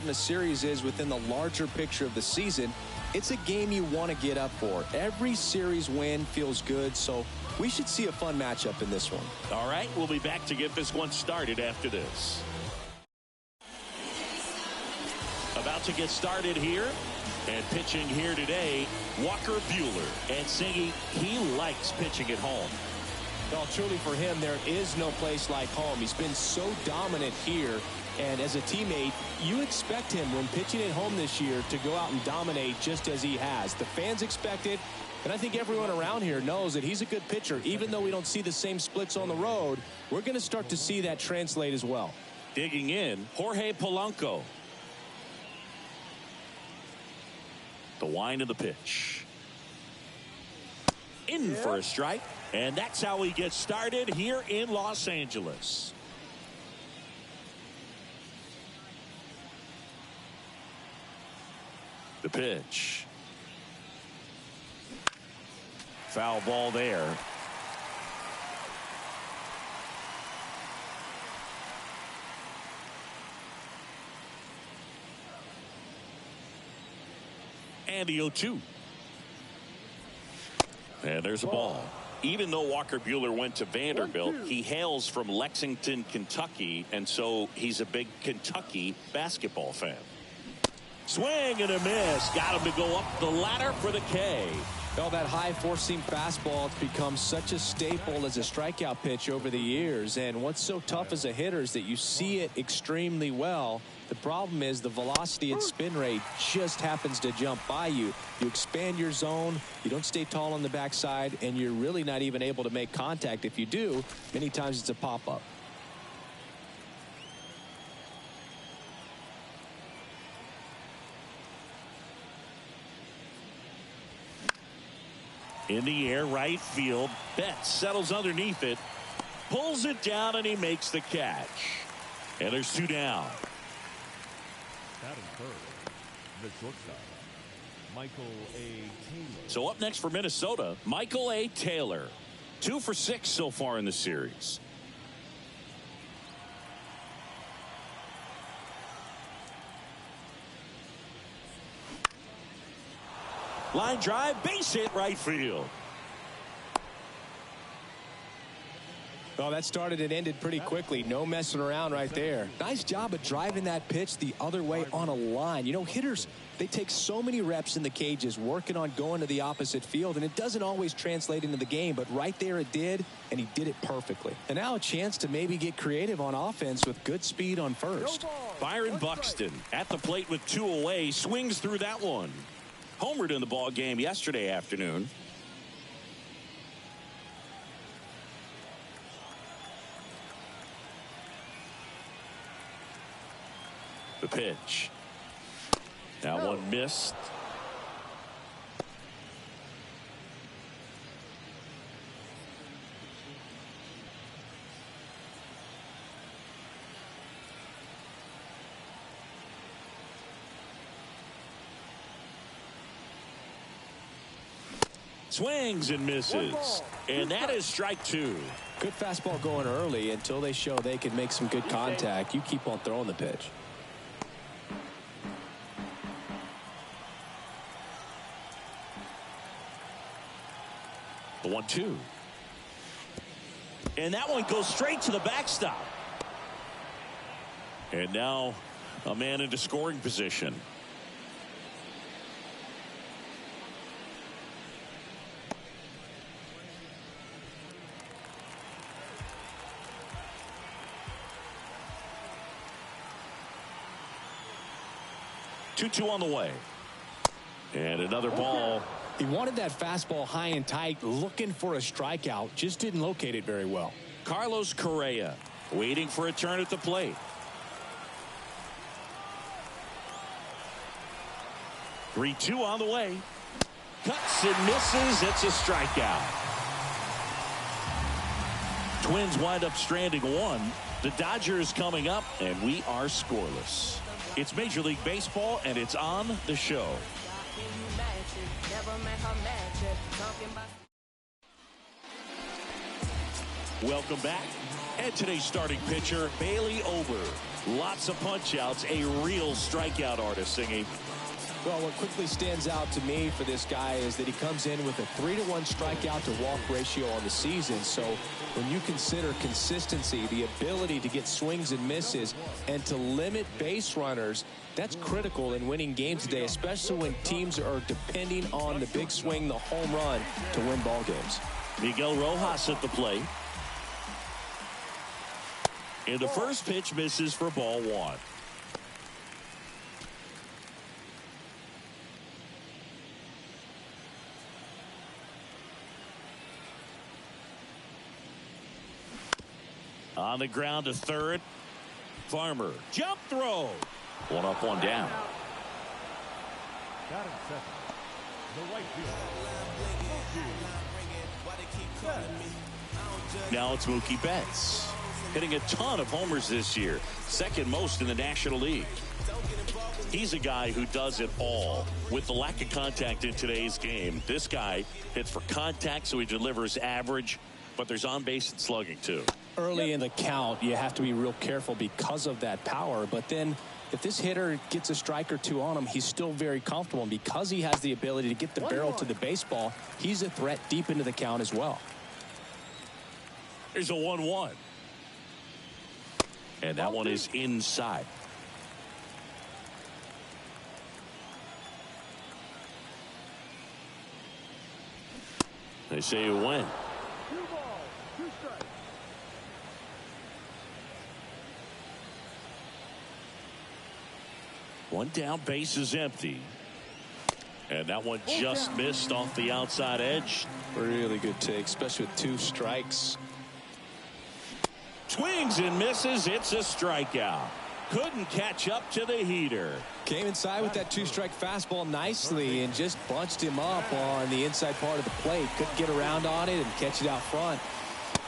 important a series is within the larger picture of the season, it's a game you want to get up for. Every series win feels good, so we should see a fun matchup in this one. All right, we'll be back to get this one started after this. About to get started here. And pitching here today, Walker Buehler. And Singy, he likes pitching at home. Well, truly for him, there is no place like home. He's been so dominant here. And as a teammate, you expect him when pitching at home this year to go out and dominate just as he has. The fans expect it. And I think everyone around here knows that he's a good pitcher. Even though we don't see the same splits on the road, we're going to start to see that translate as well. Digging in, Jorge Polanco. The wind of the pitch. In for a strike. And that's how he gets started here in Los Angeles. The pitch. Foul ball there. And the 0-2. And there's a ball. Even though Walker Buehler went to Vanderbilt, he hails from Lexington, Kentucky, and so he's a big Kentucky basketball fan. Swing and a miss. Got him to go up the ladder for the K. Well, that high four-seam fastball has become such a staple as a strikeout pitch over the years. And what's so tough as a hitter is that you see it extremely well. The problem is the velocity and spin rate just happens to jump by you. You expand your zone, you don't stay tall on the backside, and you're really not even able to make contact. If you do, many times it's a pop-up. In the air, right field. Betts settles underneath it, pulls it down, and he makes the catch. And there's two down. The shortstop, Michael A. Taylor. So up next for Minnesota, Michael A. Taylor. 2 for 6 so far in the series. Line drive, base hit, right field. Well, that started and ended pretty quickly. No messing around right there. Nice job of driving that pitch the other way on a line. You know, hitters, they take so many reps in the cages working on going to the opposite field, and it doesn't always translate into the game, but right there it did, and he did it perfectly. And now a chance to maybe get creative on offense with good speed on first. Byron Buxton at the plate with 2 away, swings through that one. Homered in the ball game yesterday afternoon. The pitch. That one missed. Swings and misses. And that is strike 2. Good fastball going early until they show they can make some good contact. You keep on throwing the pitch. The 1-2. And that one goes straight to the backstop. And now a man into scoring position. Two on the way. And another ball. He wanted that fastball high and tight, looking for a strikeout. Just didn't locate it very well. Carlos Correa waiting for a turn at the plate. Three-two on the way. Cuts and misses. It's a strikeout. Twins wind up stranding one. The Dodgers coming up, and we are scoreless. It's Major League Baseball, and it's on the show. Welcome back. And today's starting pitcher, Bailey Ober. Lots of punch-outs, a real strikeout artist singing. Well, what quickly stands out to me for this guy is that he comes in with a 3-to-1 strikeout to walk ratio on the season. So when you consider consistency, the ability to get swings and misses, and to limit base runners, that's critical in winning games today, especially when teams are depending on the big swing, the home run, to win ball games. Miguel Rojas at the plate. And the first pitch misses for ball 1. On the ground to third. Farmer. Jump throw. 1 up, 1 down. Batting second, the right fielder. Now it's Mookie Betts. Hitting a ton of homers this year. Second most in the National League. He's a guy who does it all. With the lack of contact in today's game, this guy hits for contact, so he delivers average, but there's on base and slugging too. Early in the count, you have to be real careful because of that power. But then if this hitter gets a strike or two on him, he's still very comfortable. And because he has the ability to get the barrel to the baseball, he's a threat deep into the count as well. Here's a 1-1. And that one is inside. They say you win. 2 balls, 2 strikes. One down, base is empty. And that one just missed off the outside edge. Really good take, especially with 2 strikes. Swings and misses. It's a strikeout. Couldn't catch up to the heater. Came inside with that 2-strike fastball nicely and just bunched him up on the inside part of the plate. Couldn't get around on it and catch it out front.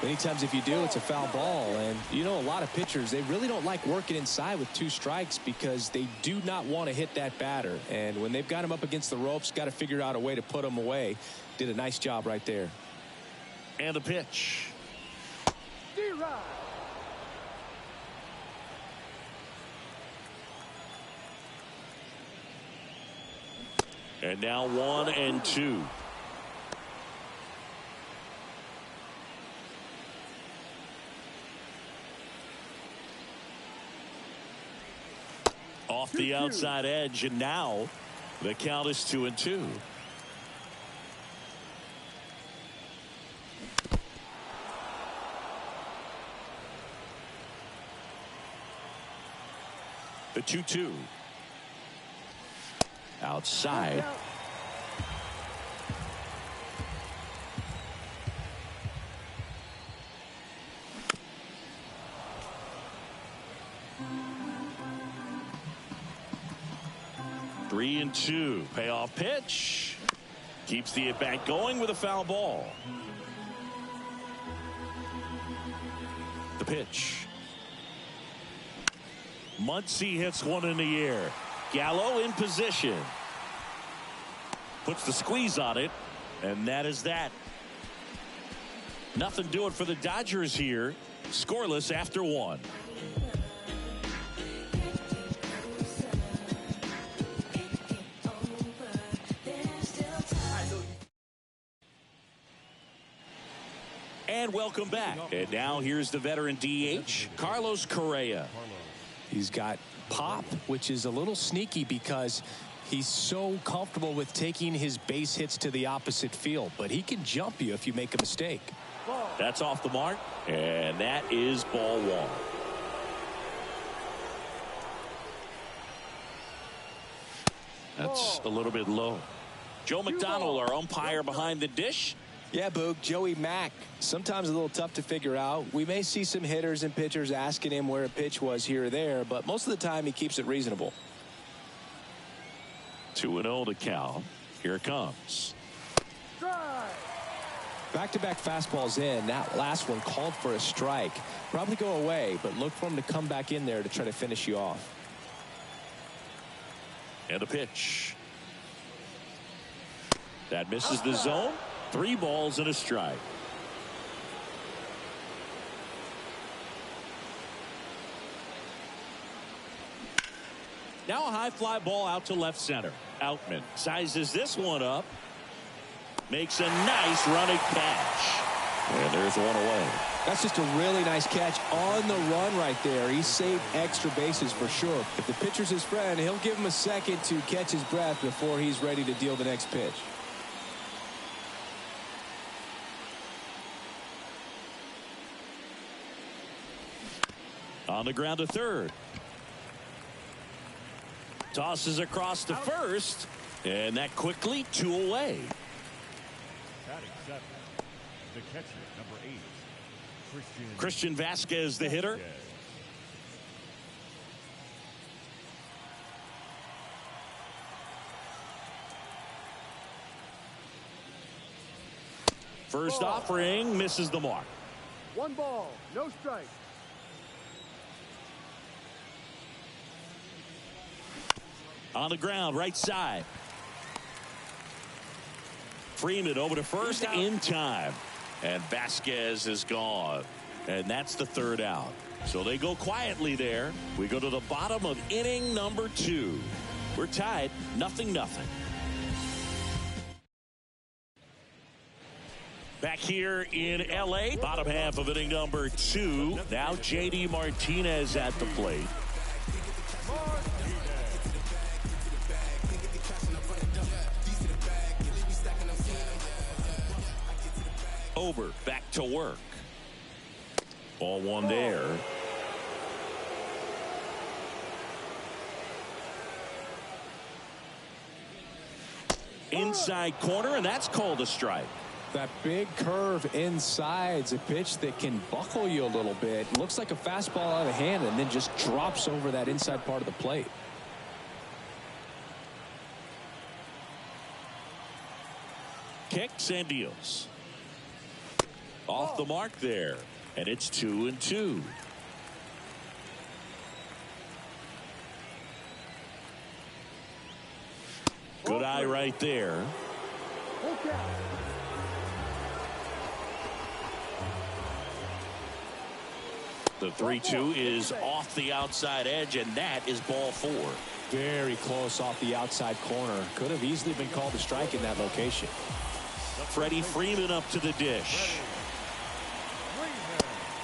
Many times if you do, it's a foul ball. And you know, a lot of pitchers, they really don't like working inside with 2 strikes because they do not want to hit that batter. And when they've got him up against the ropes, got to figure out a way to put him away. Did a nice job right there. And a pitch. And now 1-2. Off the outside edge, and now the count is 2-2. The 2-2. Outside. Three and 2. Payoff pitch. Keeps the at-bat going with a foul ball. The pitch. Muncy hits one in the air. Gallo in position. Puts the squeeze on it, and that is that. Nothing doing for the Dodgers here. Scoreless after 1. And welcome back. And now here's the veteran DH, Carlos Correa. He's got pop, which is a little sneaky because he's so comfortable with taking his base hits to the opposite field, but he can jump you if you make a mistake. That's off the mark, and that is ball 1. That's a little bit low. Joe McDonald, our umpire behind the dish. Yeah, Boog, Joey Mack, sometimes a little tough to figure out. We may see some hitters and pitchers asking him where a pitch was here or there, but most of the time he keeps it reasonable. 2-0 to count. Here it comes. Back-to-back fastballs in. That last one called for a strike. Probably go away, but look for him to come back in there to try to finish you off. And a pitch. That misses the zone. 3 balls and a strike. Now a high fly ball out to left center. Outman sizes this one up. Makes a nice running catch. And there's one away. That's just a really nice catch on the run right there. He saved extra bases for sure. If the pitcher's his friend, he'll give him a second to catch his breath before he's ready to deal the next pitch. On the ground to third. Tosses across to first. And that quickly 2 away. Batting seventh, the catcher, number 8, Christian Vasquez, the hitter. First offering misses the mark. 1 ball, no strike. On the ground, right side. Freeman over to first in time. And Vasquez is gone. And that's the 3rd out. So they go quietly there. We go to the bottom of inning number 2. We're tied 0-0. Back here in L.A., bottom half of inning number 2. Now J.D. Martinez at the plate. Ober back to work. Ball 1 there. Inside corner, and that's called a strike. That big curve inside's a pitch that can buckle you a little bit. Looks like a fastball out of hand and then just drops over that inside part of the plate. Kicks and deals. Off the mark there. And it's 2-2. Good eye right there. The 3-2 is off the outside edge, and that is ball 4. Very close off the outside corner. Could have easily been called a strike in that location. Freddie Freeman up to the dish.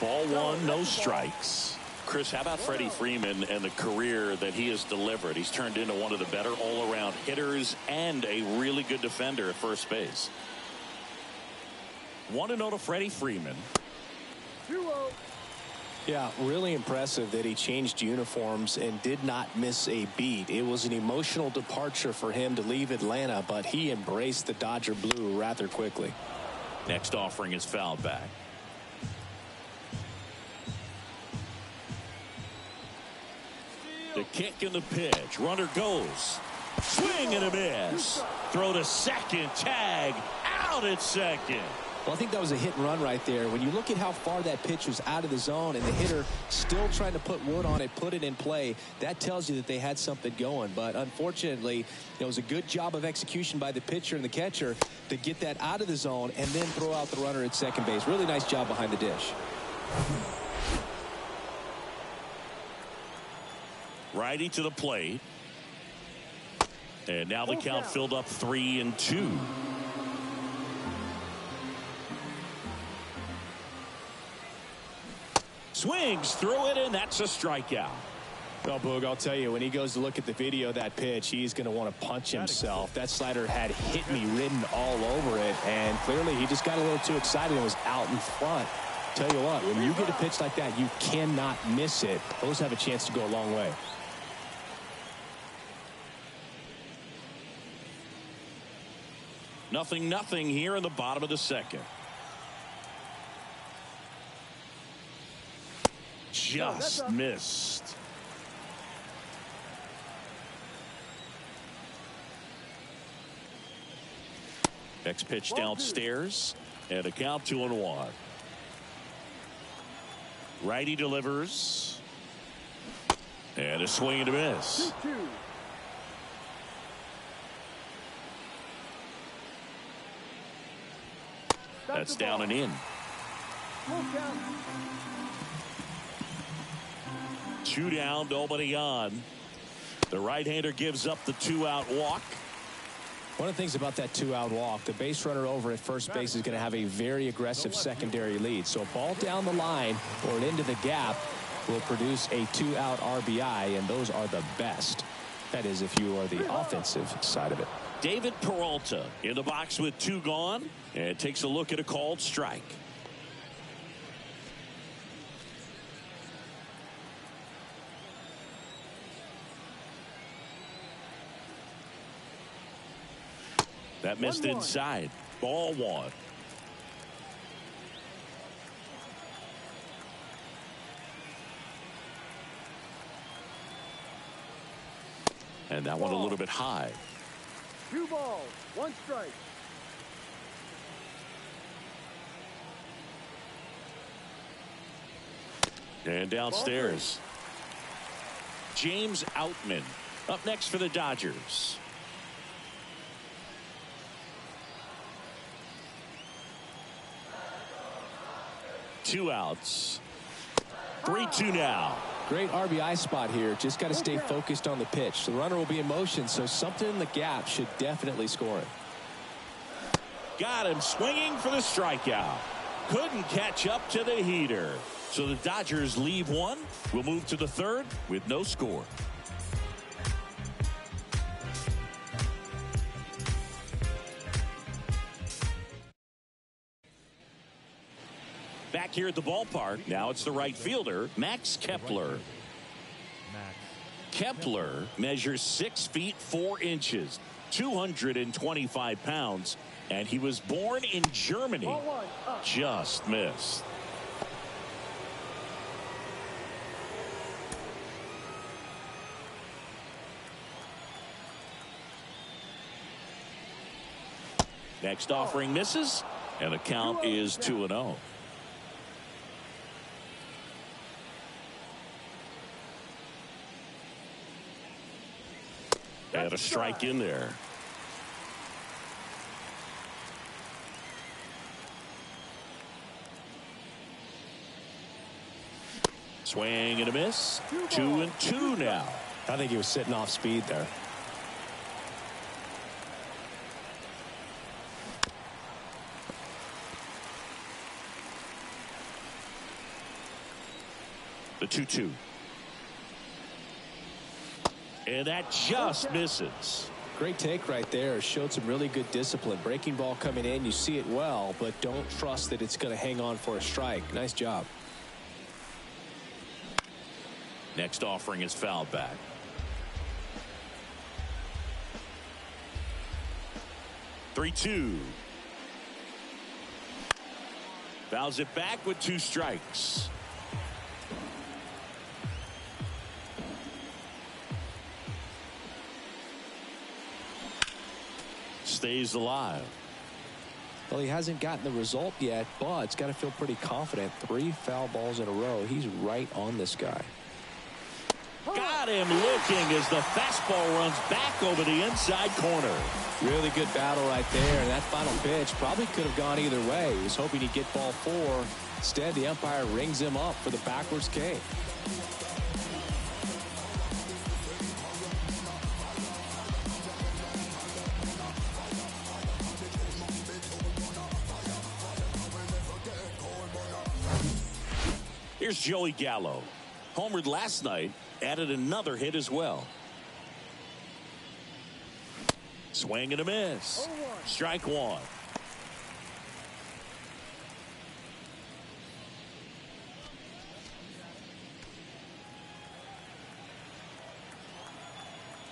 Ball 1, no strikes. Chris, how about Freddie Freeman and the career that he has delivered? He's turned into one of the better all-around hitters and a really good defender at first base. 1-0 to Freddie Freeman. 2-0. Yeah, really impressive that he changed uniforms and did not miss a beat. It was an emotional departure for him to leave Atlanta, but he embraced the Dodger blue rather quickly. Next offering is fouled back. The kick and the pitch. Runner goes. Swing and a miss. Throw to second. Tag. Out at second. Well, I think that was a hit and run right there. When you look at how far that pitch was out of the zone and the hitter still trying to put wood on it, put it in play, that tells you that they had something going. But unfortunately, it was a good job of execution by the pitcher and the catcher to get that out of the zone and then throw out the runner at second base. Really nice job behind the dish. Righty to the plate. And now the count filled up 3-2. Swings through it, and that's a strikeout. Well, Boog, I'll tell you, when he goes to look at the video of that pitch, he's going to want to punch himself. That slider had hit me written all over it, and clearly he just got a little too excited and was out in front. Tell you what, when you get a pitch like that, you cannot miss it. Those have a chance to go a long way. Nothing here in the bottom of the second. Just missed. Next pitch downstairs, and a count 2-1. Righty delivers, and a swing and a miss. 2-2. That's down and in. Two down, nobody on. The right-hander gives up the 2-out walk. One of the things about that 2-out walk, the base runner over at first base is going to have a very aggressive secondary lead. So a ball down the line or into the gap will produce a 2-out RBI, and those are the best. That is, if you are the offensive side of it. David Peralta in the box with 2 gone, and takes a look at a called strike. That missed inside. Ball 1. And that one a little bit high. 2 balls, 1 strike. And downstairs, James Outman up next for the Dodgers. Two outs. 3-2 now. Great RBI spot here. Just got to stay focused on the pitch. The runner will be in motion, so something in the gap should definitely score him. Got him swinging for the strikeout. Couldn't catch up to the heater. So the Dodgers leave 1. We'll move to the 3rd with no score. Back here at the ballpark, now it's the right fielder, Max Kepler. Kepler measures 6 feet 4 inches, 225 pounds, and he was born in Germany. Just missed. Next offering misses, and the count is 2-0. And a strike in there. Swing and a miss. 2-2 now. I think he was sitting off speed there. The 2-2. And that just misses. Great take right there. Showed some really good discipline. Breaking ball coming in. You see it well, but don't trust that it's going to hang on for a strike. Nice job. Next offering is fouled back. Three-2. Fouls it back with 2 strikes. Stays alive. Well, he hasn't gotten the result yet, but it's got to feel pretty confident. 3 foul balls in a row. He's right on this guy. Got him looking as the fastball runs back over the inside corner. Really good battle right there. And that final pitch probably could have gone either way. He was hoping he'd get ball 4. Instead, the umpire rings him up for the backwards K. Here's Joey Gallo. Homered last night, added another hit as well. Swing and a miss. Strike 1.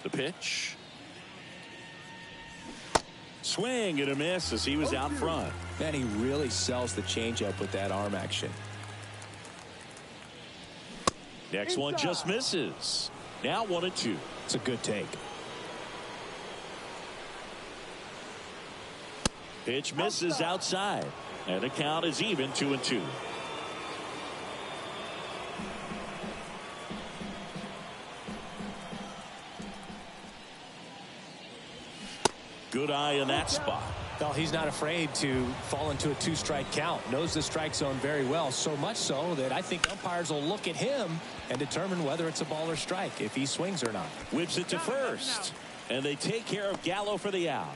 The pitch. Swing and a miss as he was out front. Man, he really sells the changeup with that arm action. Next one just misses. Now 1-2. It's a good take. Pitch misses outside. And the count is even 2-2. Good eye in that spot. Well, he's not afraid to fall into a two-strike count. Knows the strike zone very well, so much so that I think umpires will look at him and determine whether it's a ball or strike, if he swings or not. Whips it to first, and they take care of Gallo for the out.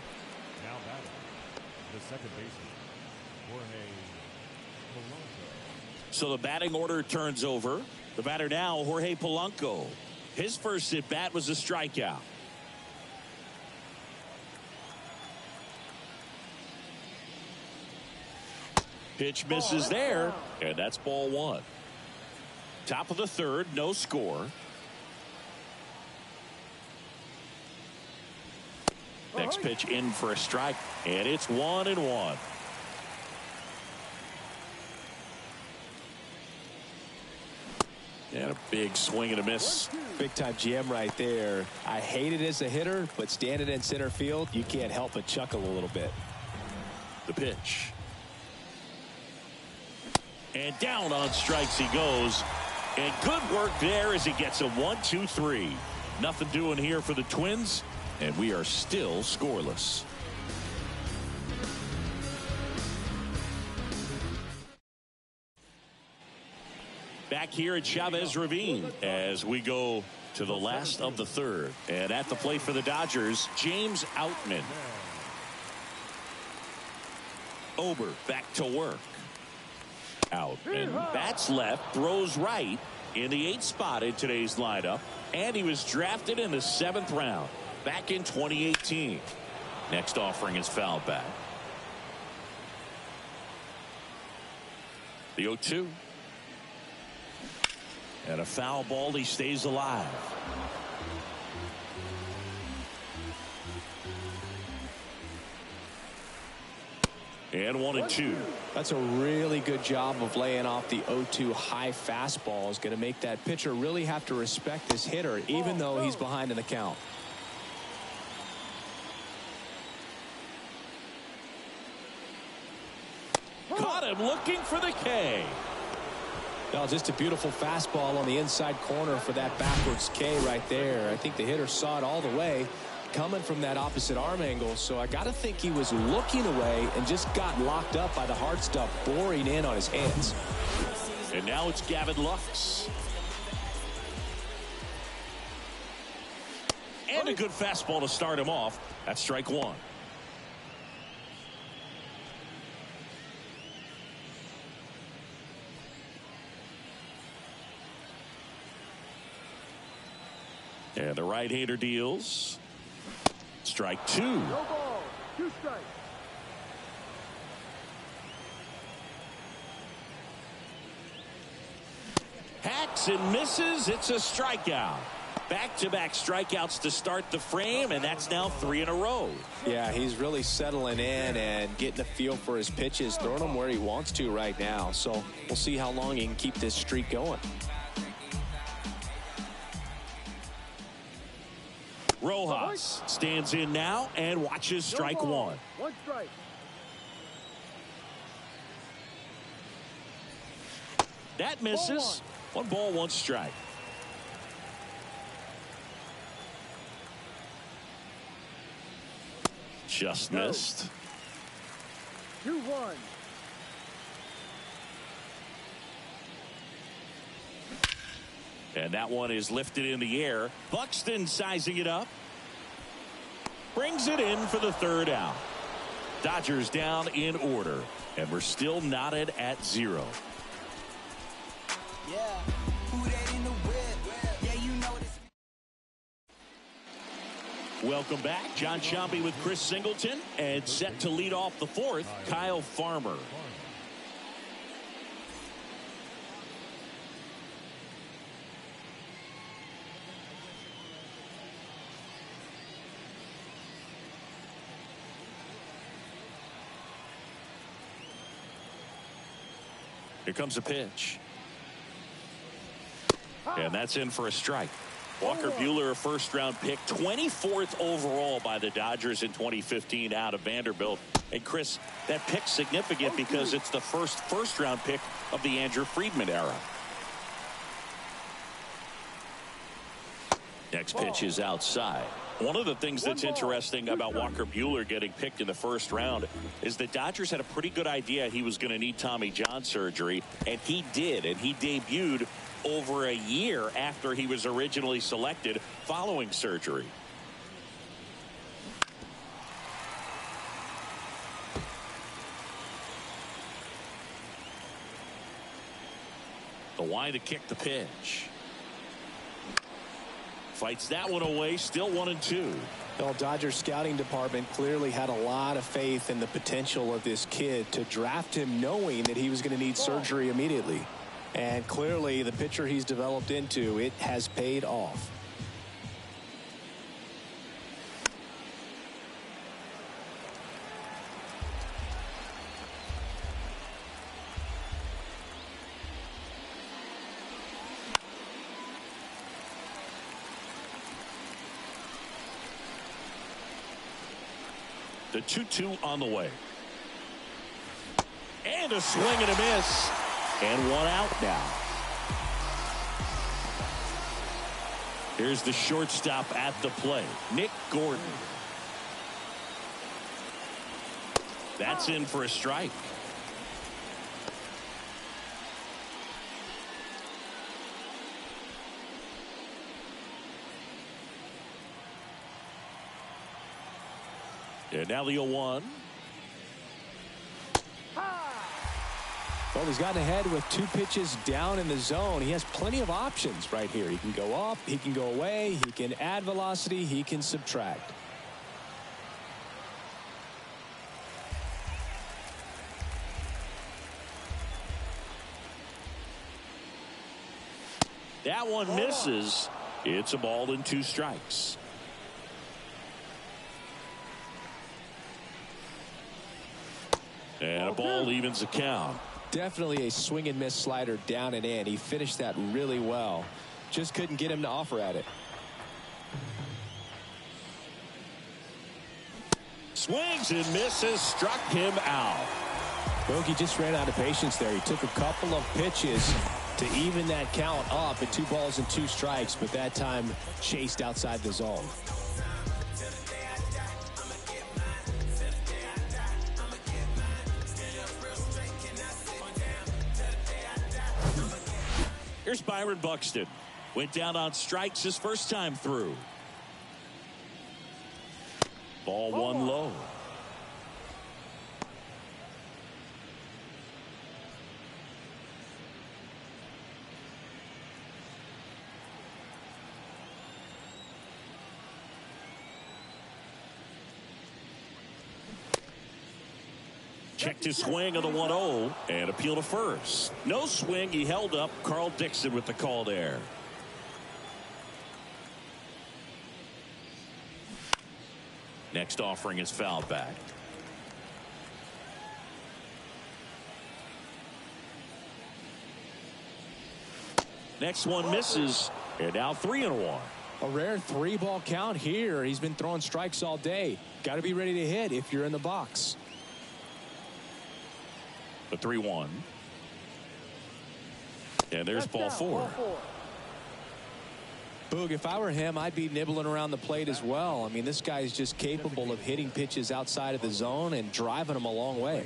Now batting, the second baseman, Jorge Polanco. So the batting order turns over. The batter now, Jorge Polanco. His first at bat was a strikeout. Pitch misses there, and that's ball one. Top of the third, no score. Next pitch in for a strike, and it's 1-1. And a big swing and a miss. Big time GM right there. I hate it as a hitter, but standing in center field, you can't help but chuckle a little bit. The pitch. And down on strikes he goes. And good work there as he gets a 1-2-3. Nothing doing here for the Twins, and we are still scoreless. Back here at Chavez Ravine as we go to the last of the third. And at the plate for the Dodgers, James Outman. Ober back to work. Out and bats left, throws right in the 8th spot in today's lineup, and he was drafted in the 7th round back in 2018. Next offering is foul back. The 0-2 and a foul ball. He stays alive. And 1-2. That's a really good job of laying off the 0-2 high fastball. Is going to make that pitcher really have to respect this hitter, even though he's behind in the count. Caught him looking for the K. No, just a beautiful fastball on the inside corner for that backwards K right there. I think the hitter saw it all the way coming from that opposite arm angle, so I got to think he was looking away and just got locked up by the hard stuff boring in on his hands. And now it's Gavin Lux. And a good fastball to start him off. That's strike one. And the right-hander deals. Strike two. No ball. 2 strikes. Hacks and misses. It's a strikeout. Back-to-back strikeouts to start the frame, and that's now 3 in a row. Yeah, he's really settling in and getting a feel for his pitches, throwing them where he wants to right now. So we'll see how long he can keep this streak going. Rojas stands in now and watches strike one. 1 strike. That misses. 1 ball, 1 strike. Just missed. 2-1. And that one is lifted in the air. Buxton sizing it up. Brings it in for the 3rd out. Dodgers down in order. And we're still knotted at 0. Yeah. Who that in the whip? Yeah, you know this. Welcome back. John Sciambi with Chris Singleton. And set to lead off the 4th, Kyle Farmer. Here comes a pitch. And that's in for a strike. Walker Buehler, a 1st-round pick, 24th overall by the Dodgers in 2015 out of Vanderbilt. And Chris, that pick's significant because it's the first-round pick of the Andrew Friedman era. Next pitch is outside. One of the things that's interesting about Walker Buehler getting picked in the first round is the Dodgers had a pretty good idea he was going to need Tommy John surgery, and he did, and he debuted over a year after he was originally selected following surgery. The line to kick the pitch. Fights that one away, still 1-2. Well, Dodgers scouting department clearly had a lot of faith in the potential of this kid to draft him knowing that he was going to need surgery immediately. And clearly the pitcher he's developed into, it has paid off. The 2-2 on the way. And a swing and a miss. And one out now. Here's the shortstop at the plate, Nick Gordon. That's in for a strike. And now the 0-1. Well, he's gotten ahead with 2 pitches down in the zone. He has plenty of options right here. He can go up, he can go away, he can add velocity, he can subtract. That one misses. It's a ball and 2 strikes. And a ball evens the count. Definitely a swing and miss slider down and in. He finished that really well. Just couldn't get him to offer at it. Swings and misses, struck him out. Bogey just ran out of patience there. He took a couple of pitches to even that count up at 2 balls and 2 strikes, but that time chased outside the zone. Here's Byron Buxton. Went down on strikes his first time through. Ball 1 low. Checked his swing on the 1-0 and appeal to first. No swing. He held up. Carl Dixon with the call there. Next offering is fouled back. Next one misses. And now 3-1. A rare 3-ball count here. He's been throwing strikes all day. Got to be ready to hit if you're in the box. The 3-1. And there's ball 4. Boog, if I were him, I'd be nibbling around the plate as well. I mean, this guy's just capable of hitting pitches outside of the zone and driving them a long way.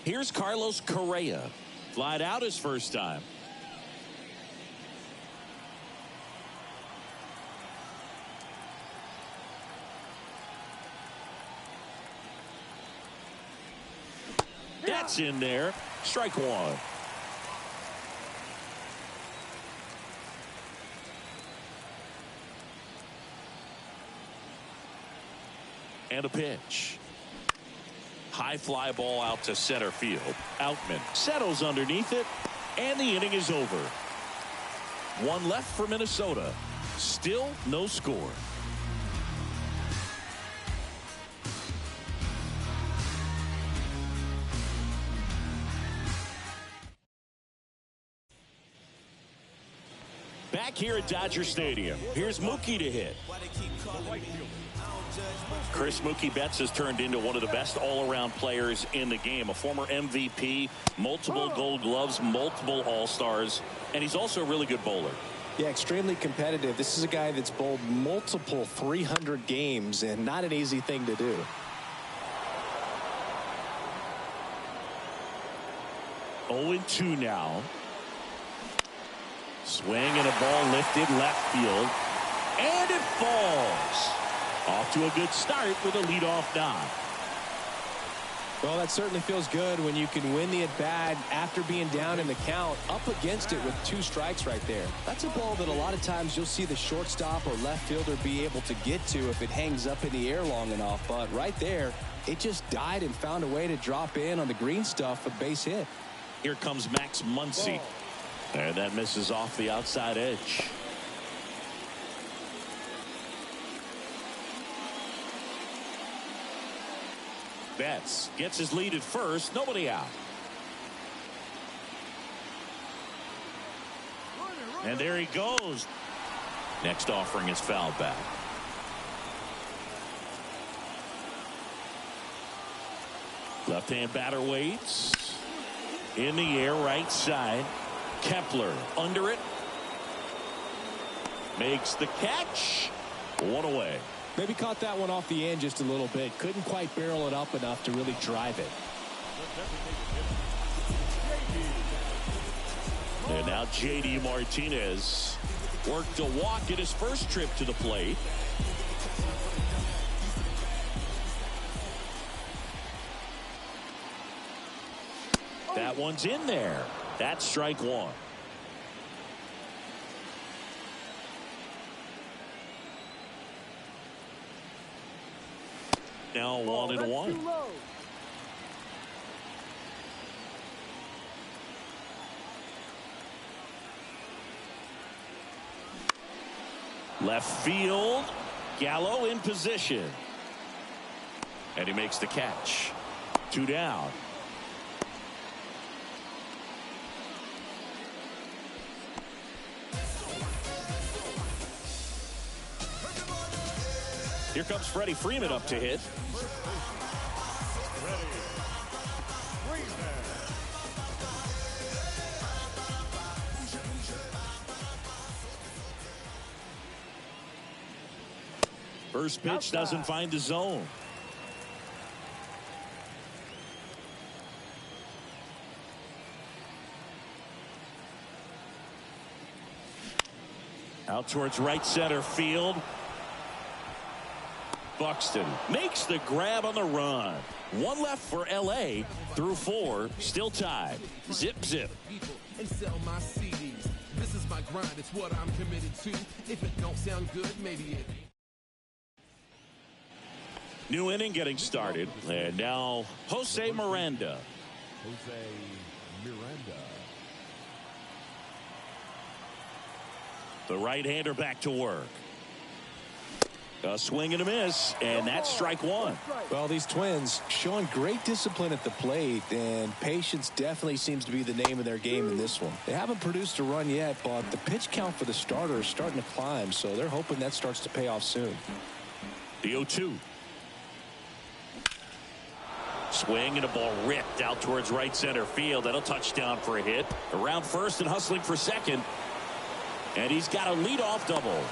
Here's Carlos Correa. Flied out his first time. That's in there. Strike 1. And a pitch. High fly ball out to center field. Outman settles underneath it, and the inning is over. 1 left for Minnesota. Still no score. Back here at Dodger Stadium, here's Mookie to hit. Chris Mookie Betts has turned into one of the best all-around players in the game. A former MVP, multiple Gold Gloves, multiple All-Stars, and he's also a really good bowler. Yeah, extremely competitive. This is a guy that's bowled multiple 300 games, and not an easy thing to do. Oh, 2 now. Swing and a ball lifted left field. And it falls. Off to a good start with a leadoff knock. Well, that certainly feels good when you can win the at-bat after being down in the count, up against it with 2 strikes right there. That's a ball that a lot of times you'll see the shortstop or left fielder be able to get to if it hangs up in the air long enough. But right there, it just died and found a way to drop in on the green stuff, a base hit. Here comes Max Muncy. And that misses off the outside edge. Betts gets his lead at first. Nobody out. And there he goes. Next offering is fouled back. Left-hand batter waits. In the air, right side. Kepler under it. Makes the catch. 1 away. Maybe caught that one off the end just a little bit. Couldn't quite barrel it up enough to really drive it. And now J.D. Martinez worked a walk in his first trip to the plate. That one's in there. That's strike 1. Now 1-1. Left field. Gallo in position. And he makes the catch. 2 down. Here comes Freddie Freeman up to hit. First pitch doesn't find the zone. Out towards right center field. Buxton makes the grab on the run. 1 left for LA through 4, still tied. Zip zip. And sell my CDs. This is my grind, it's what I'm committed to. If it don't sound good, maybe it. New inning getting started, and now Jose Miranda. Jose Miranda. The right-hander back to work. A swing and a miss, and that's strike 1. Well, these Twins showing great discipline at the plate, and patience definitely seems to be the name of their game in this one. They haven't produced a run yet, but the pitch count for the starter is starting to climb, so they're hoping that starts to pay off soon. The 0-2. Swing and a ball ripped out towards right center field. That'll touchdown for a hit. Around first and hustling for second. And he's got a leadoff double.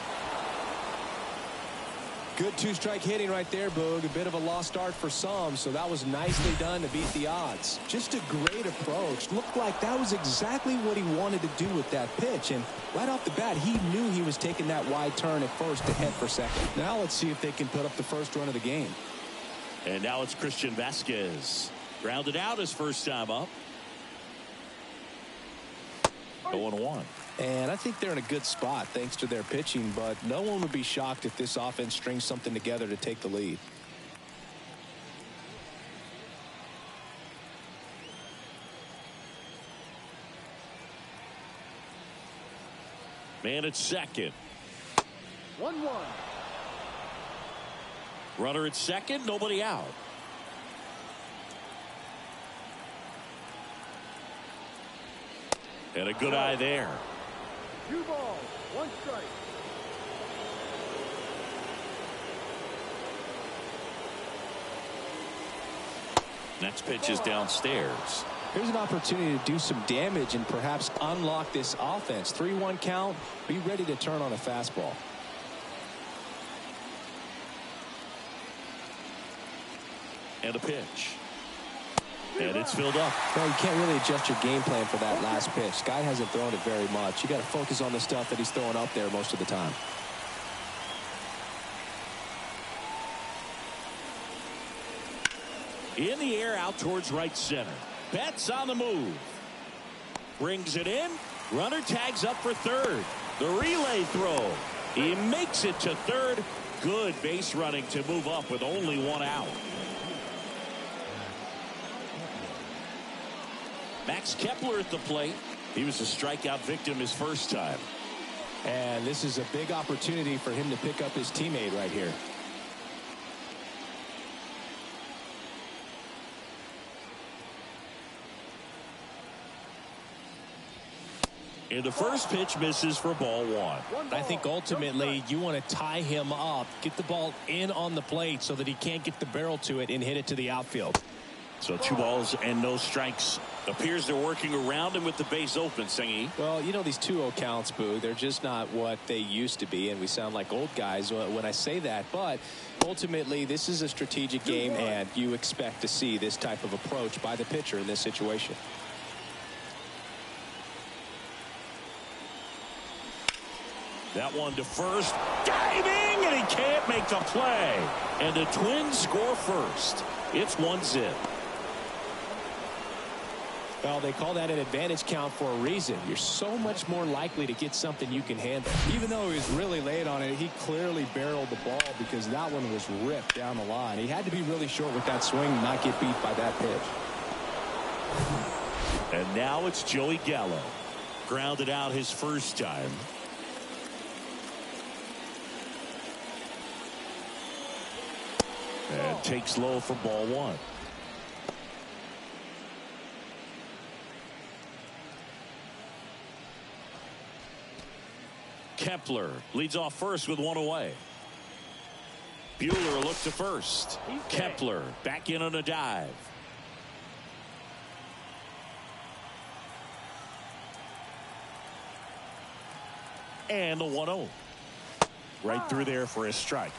Good 2-strike hitting right there, Boog. A bit of a lost start for some, so that was nicely done to beat the odds. Just a great approach. Looked like that was exactly what he wanted to do with that pitch, and right off the bat, he knew he was taking that wide turn at first to head for second. Now let's see if they can put up the first run of the game. And now it's Christian Vasquez. Grounded out his first time up. 0-1. And I think they're in a good spot thanks to their pitching, but no one would be shocked if this offense strings something together to take the lead. Man at second. 1-1. Runner at second, nobody out. And a good eye there. 2 balls, 1 strike. Next pitch is downstairs. Here's an opportunity to do some damage and perhaps unlock this offense. 3-1 count. Be ready to turn on a fastball. And a pitch. And it's filled up. Well, you can't really adjust your game plan for that last pitch. Guy hasn't thrown it very much. You got to focus on the stuff that he's throwing up there most of the time. In the air out towards right center. Betts on the move. Brings it in. Runner tags up for third. The relay throw. He makes it to third. Good base running to move up with only one out. Max Kepler at the plate. He was a strikeout victim his first time. And this is a big opportunity for him to pick up his teammate right here. And the first pitch misses for ball one. I think ultimately you want to tie him up, get the ball in on the plate so that he can't get the barrel to it and hit it to the outfield. So 2 balls and no strikes. Appears they're working around him with the base open, Singy. Well, you know, these 2-0 counts, Boo, they're just not what they used to be, and we sound like old guys when I say that. But ultimately, this is a strategic game, and you expect to see this type of approach by the pitcher in this situation. That one to first. Diving, and he can't make the play. And the Twins score first. It's 1-0. Well, they call that an advantage count for a reason. You're so much more likely to get something you can handle. Even though he was really late on it, he clearly barreled the ball because that one was ripped down the line. He had to be really short with that swing and not get beat by that pitch. And now it's Joey Gallo. Grounded out his first time. And takes low for ball one. Kepler leads off first with 1 away. Buehler looked to first. Kepler back in on a dive. And the 1-0. Right through there for a strike.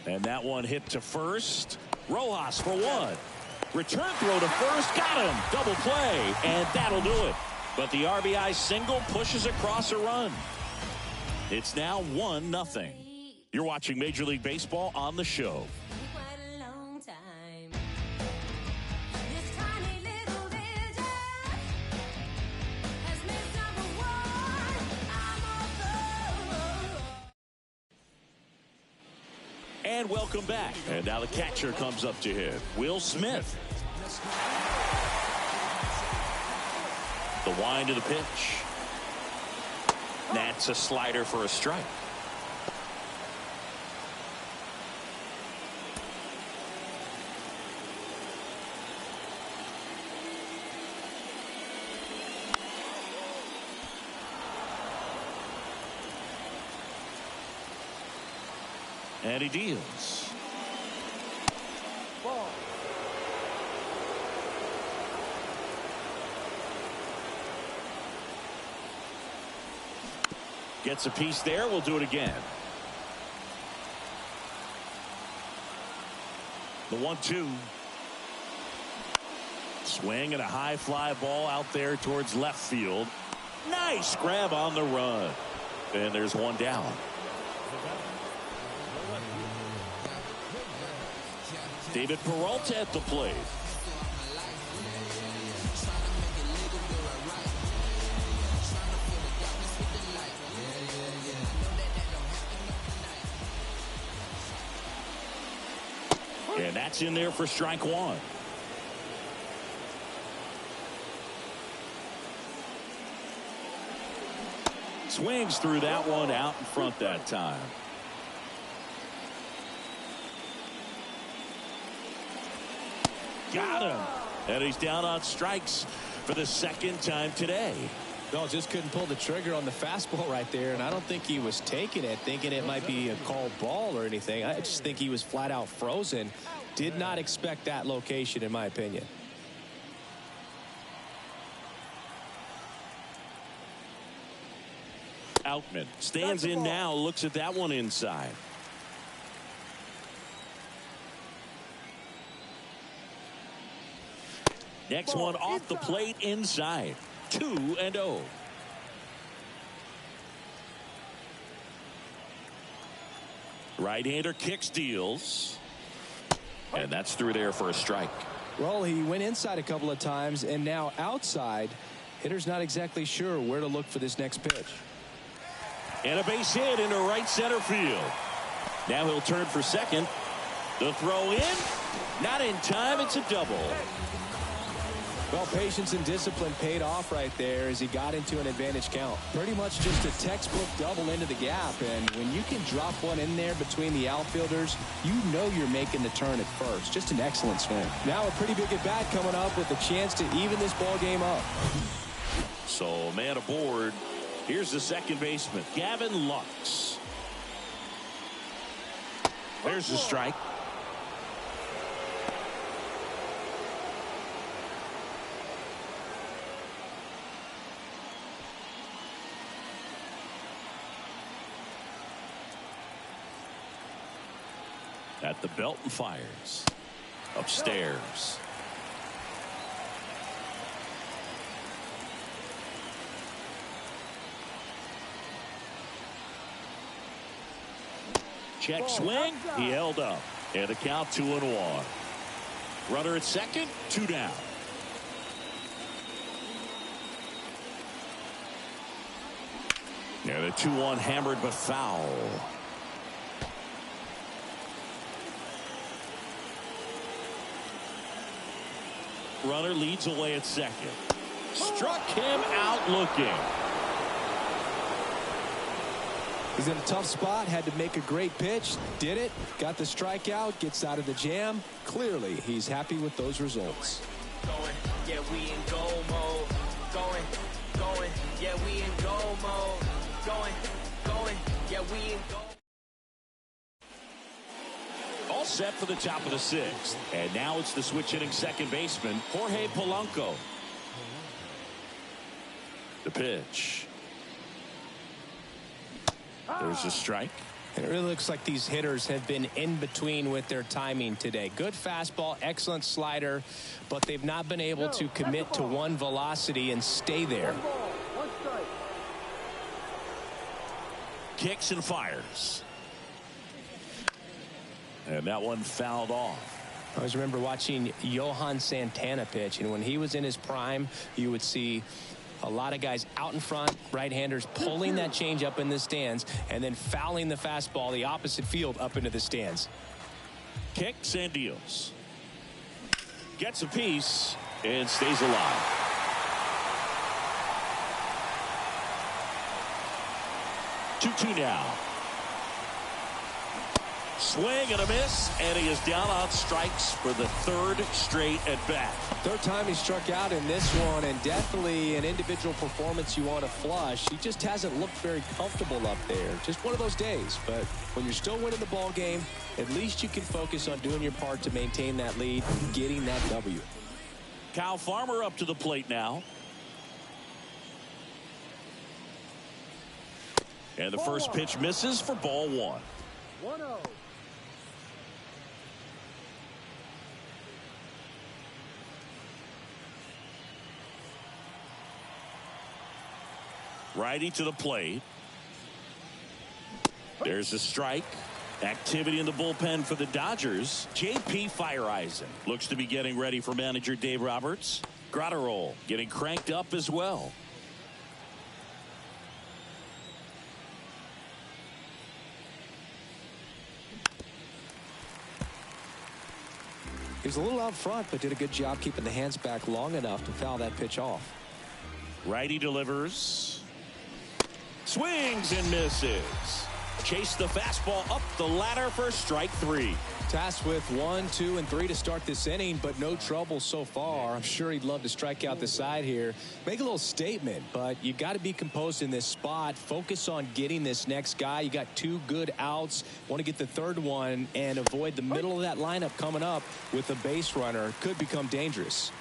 And that one hit to first. Rojas for 1. Return throw to first. Got him. Double play. And that'll do it. But the RBI single pushes across a run. It's now 1-0. You're watching Major League Baseball on the show. And welcome back. And now the catcher comes up to hit. Will Smith. The wind of the pitch. That's a slider for a strike. And he deals. Ball. Gets a piece there. We'll do it again. The 1-2. Swing and a high fly ball out there towards left field. Nice grab on the run. And there's one down. David Peralta at the plate. And that's in there for strike one. Swings through that one out in front that time. Got him. And he's down on strikes for the second time today. No, just couldn't pull the trigger on the fastball right there, and I don't think he was taking it, thinking it might be a called ball or anything. I just think he was flat out frozen. Did not expect that location, in my opinion. Outman stands in now, looks at that one inside. Next one off the plate inside. 2-0. Right-hander kicks, deals. And that's through there for a strike. Well, he went inside a couple of times, and now outside. Hitter's not exactly sure where to look for this next pitch. And a base hit into right center field. Now he'll turn for second. The throw in. Not in time. It's a double. Well, patience and discipline paid off right there as he got into an advantage count. Pretty much just a textbook double into the gap. And when you can drop one in there between the outfielders, you know you're making the turn at first. Just an excellent swing. Now a pretty big at bat coming up with a chance to even this ball game up. So man aboard. Here's the second baseman, Gavin Lux. There's the strike. At the belt and fires. Upstairs. Check swing. He held up. And the count 2-1. Runner at second. 2 down. Yeah, the 2-1 hammered but foul. Runner leads away at second. Struck him out looking. He's in a tough spot, had to make a great pitch, did it, got the strikeout, gets out of the jam. Clearly, he's happy with those results. Going, yeah, we in go mode. Going, yeah, we in go mode. Going, yeah, we in go. All set for the top of the 6th. And now it's the switch hitting second baseman, Jorge Polanco. The pitch. There's a strike. And it really looks like these hitters have been in between with their timing today. Good fastball, excellent slider, but they've not been able to commit to one velocity and stay there. One strike. Kicks and fires. And that one fouled off. I always remember watching Johan Santana pitch, and when he was in his prime, you would see a lot of guys out in front, right-handers pulling that change up in the stands and then fouling the fastball the opposite field up into the stands. Kicks and deals. Gets a piece and stays alive. Two now. Swing and a miss, and he is down on strikes for the 3rd straight at bat. 3rd time he struck out in this one, and definitely an individual performance you want to flush. He just hasn't looked very comfortable up there. Just one of those days. But when you're still winning the ball game, at least you can focus on doing your part to maintain that lead, getting that W. Kyle Farmer up to the plate now. And the first pitch misses for ball 1. 1-0. Righty to the plate. There's a strike. Activity in the bullpen for the Dodgers. J.P. Fireisen looks to be getting ready for manager Dave Roberts. Gratterol getting cranked up as well. He was a little out front, but did a good job keeping the hands back long enough to foul that pitch off. Righty delivers. Swings and misses. Chase the fastball up the ladder for strike 3. Tasked with 1, 2, and 3 to start this inning, but no trouble so far. I'm sure he'd love to strike out the side here. Make a little statement, but you got to be composed in this spot. Focus on getting this next guy. You got 2 good outs. Want to get the 3rd one and avoid the middle of that lineup coming up with a base runner. Could become dangerous.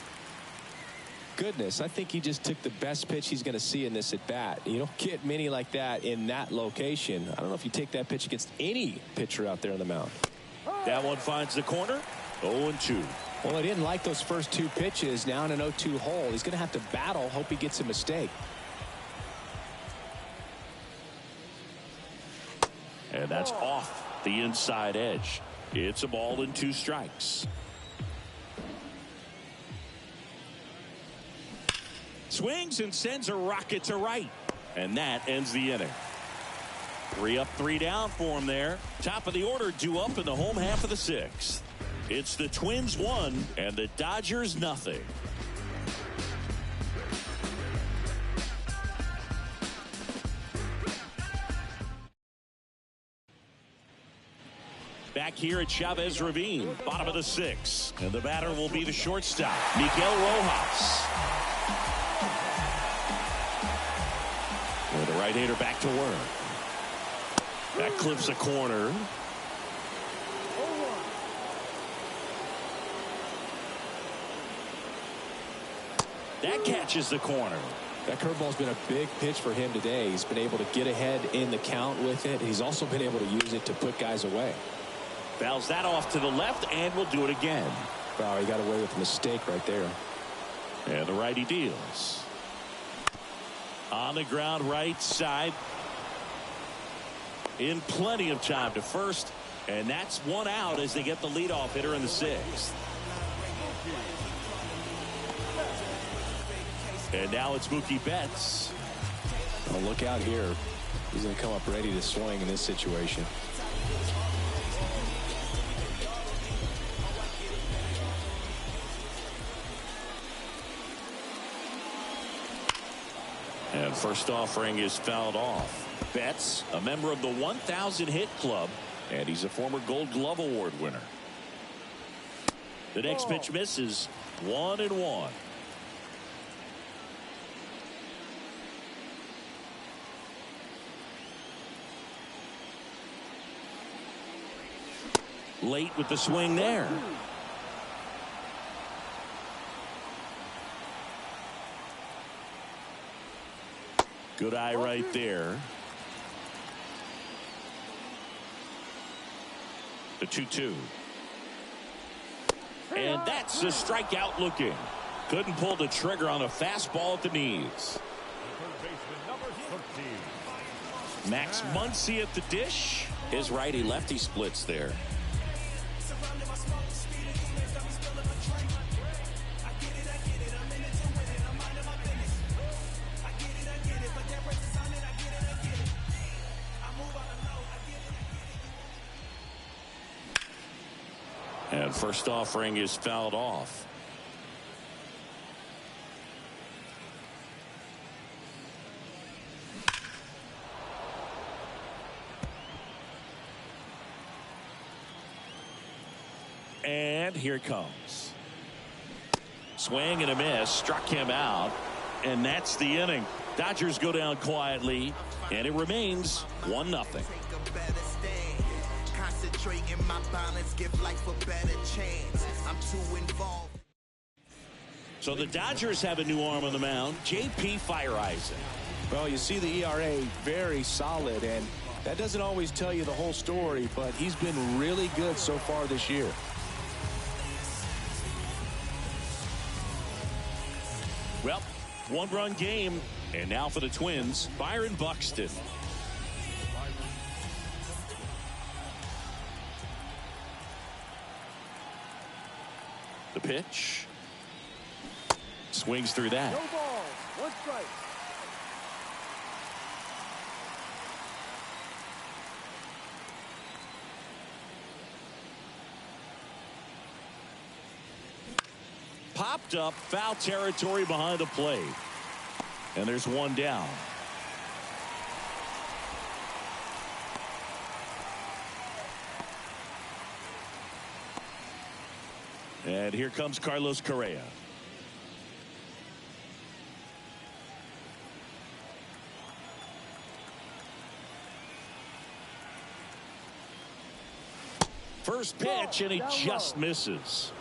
Goodness, I think he just took the best pitch he's going to see in this at bat. You don't get many like that in that location. I don't know if you take that pitch against any pitcher out there on the mound. That one finds the corner. 0-2. Well, he didn't like those first 2 pitches. Now in an 0-2 hole. He's going to have to battle. Hope he gets a mistake. And that's off the inside edge. It's a ball and 2 strikes. Swings and sends a rocket to right. And that ends the inning. 3 up, 3 down for him there. Top of the order due up in the home half of the 6th. It's the Twins 1 and the Dodgers nothing. Back here at Chavez Ravine, bottom of the 6th. And the batter will be the shortstop, Miguel Rojas. And the right-hander back to work. That clips a corner. That catches the corner. That curveball's been a big pitch for him today. He's been able to get ahead in the count with it. He's also been able to use it to put guys away. Fouls that off to the left and will do it again. Wow, he got away with a mistake right there. And the righty deals. On the ground right side. In plenty of time to first. And that's 1 out as they get the leadoff hitter in the 6th. And now it's Mookie Betts. Well, look out here. He's going to come up ready to swing in this situation. And first offering is fouled off. Betts, a member of the 1,000 hit club, and he's a former Gold Glove Award winner. The next pitch misses. 1-1. Late with the swing there. Good eye right there. The 2-2. And that's a strikeout looking. Couldn't pull the trigger on a fastball at the knees. Max Muncy at the dish. His righty lefty splits there. And first offering is fouled off. And here it comes. Swing and a miss. Struck him out. And that's the inning. Dodgers go down quietly. And it remains 1-0. Concentrating my balance, give life a better chance. I'm too involved. So the Dodgers have a new arm on the mound, J.P. Feyereisen. Well, you see the ERA very solid, and that doesn't always tell you the whole story, but he's been really good so far this year. Well, 1-run game, and now for the Twins, Byron Buxton. The pitch. Swings through that. No ball. 1 strike. Popped up, foul territory behind the plate. And there's 1 down. And here comes Carlos Correa. First pitch, and he just misses.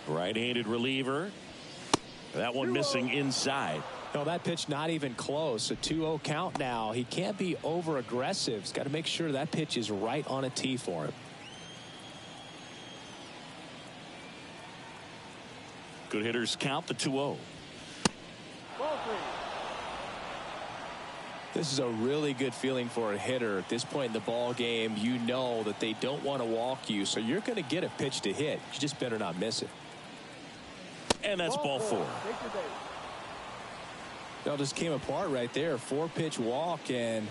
Right-handed reliever. That one missing inside. No, that pitch not even close. A 2-0 count now. He can't be over aggressive. He's got to make sure that pitch is right on a tee for him. Good hitters count the 2-0. This is a really good feeling for a hitter at this point in the ball game. You know that they don't want to walk you, so you're going to get a pitch to hit. You just better not miss it. And that's ball 4. It just came apart right there. 4-pitch walk, and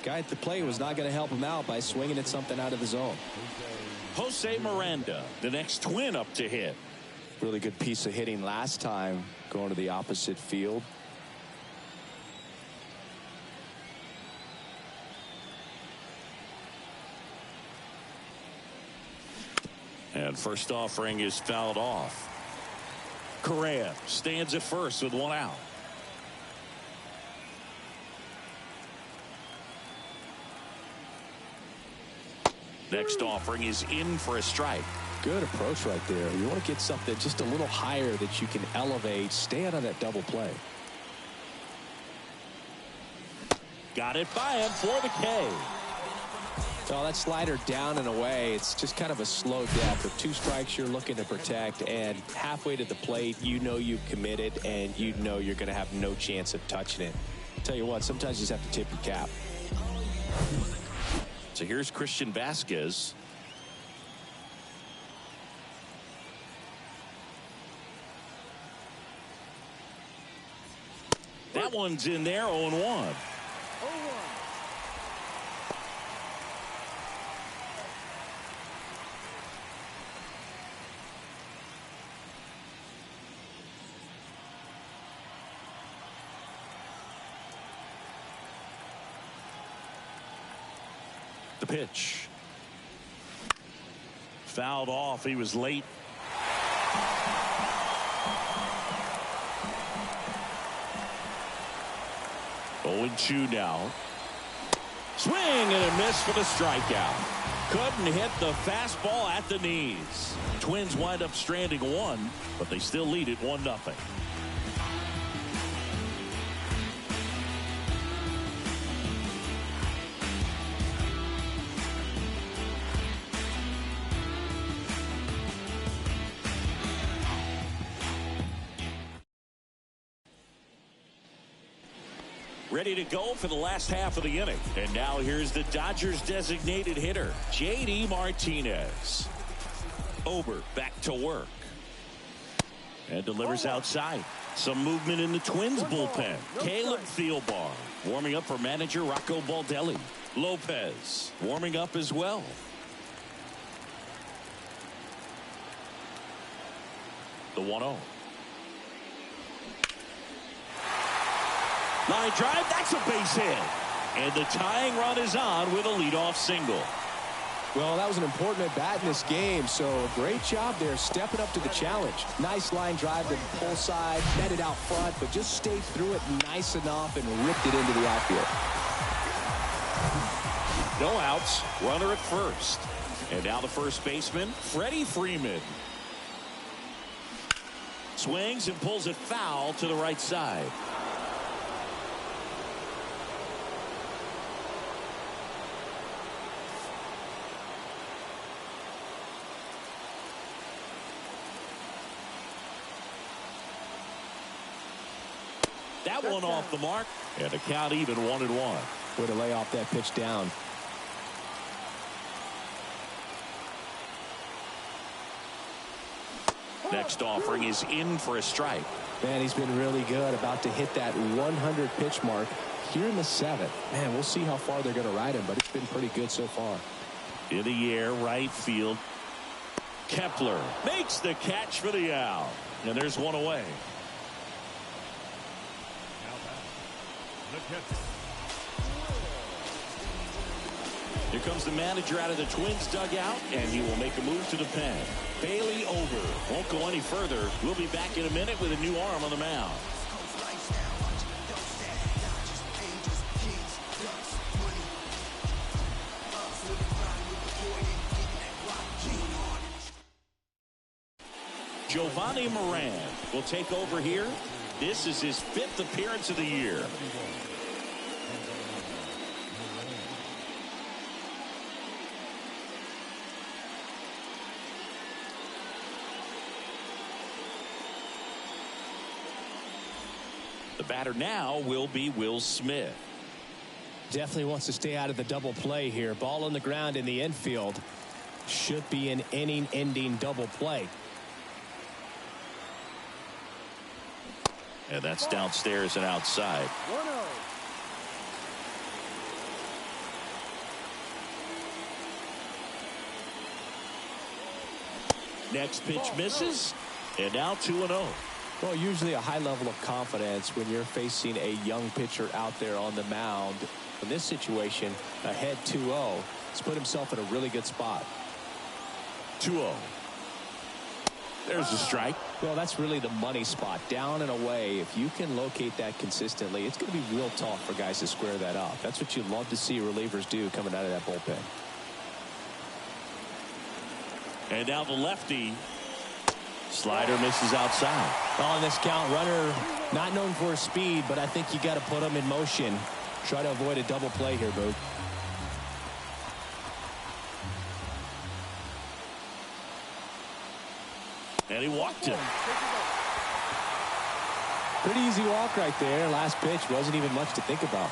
guy at the plate was not going to help him out by swinging at something out of the zone. Jose Miranda, the next Twin up to hit. Really good piece of hitting last time, going to the opposite field. And first offering is fouled off. Correa stands at first with 1 out. Next offering is in for a strike. Good approach right there. You want to get something just a little higher that you can elevate. Stay out of that double play. Got it by him for the K. Oh, that slider down and away. It's just kind of a slow death. With 2 strikes you're looking to protect, and halfway to the plate you know you've committed and you know you're going to have no chance of touching it. Tell you what, sometimes you just have to tip your cap. So here's Christian Vasquez. That one's in there. 0-1. The pitch. Fouled off. He was late. Oh, 0-2 now. Swing and a miss for the strikeout. Couldn't hit the fastball at the knees. Twins wind up stranding 1, but they still lead it 1-0. Ready to go for the last half of the inning. And now here's the Dodgers designated hitter, J.D. Martinez. Ober back to work. And delivers outside. Some movement in the Twins bullpen. Caleb Thielbar warming up for manager Rocco Baldelli. Lopez warming up as well. The 1-0. Line drive, that's a base hit. And the tying run is on with a leadoff single. Well, that was an important at bat in this game, so a great job there stepping up to the challenge. Nice line drive to the pull side, met it out front, but just stayed through it nice enough and ripped it into the outfield. No outs, runner at first. And now the first baseman, Freddie Freeman. Swings and pulls it foul to the right side. That one off the mark, and the count even 1-1. Way to lay off that pitch down. Next offering is in for a strike. Man, he's been really good. About to hit that 100 pitch mark here in the 7th. Man, we'll see how far they're going to ride him, but it's been pretty good so far. In the air, right field. Kepler makes the catch for the out. And there's one away. Here comes the manager out of the Twins dugout, and he will make a move to the pen. Bailey over. Won't go any further. We'll be back in a minute with a new arm on the mound. Giovanni Moran will take over here. This is his 5th appearance of the year. The batter now will be Will Smith. Definitely wants to stay out of the double play here. Ball on the ground in the infield. Should be an inning-ending double play. And that's downstairs and outside. 1-0. Next pitch misses. And now 2-0. Well, usually a high level of confidence when you're facing a young pitcher out there on the mound. In this situation, ahead 2-0. He's put himself in a really good spot. 2-0. There's a strike. Well, that's really the money spot. Down and away. If you can locate that consistently, it's going to be real tough for guys to square that up. That's what you love to see relievers do coming out of that bullpen. And now the lefty. Slider misses outside. On this count, runner not known for his speed, but I think you got to put him in motion. Try to avoid a double play here, Boog. And he walked him. Pretty easy walk right there. Last pitch wasn't even much to think about.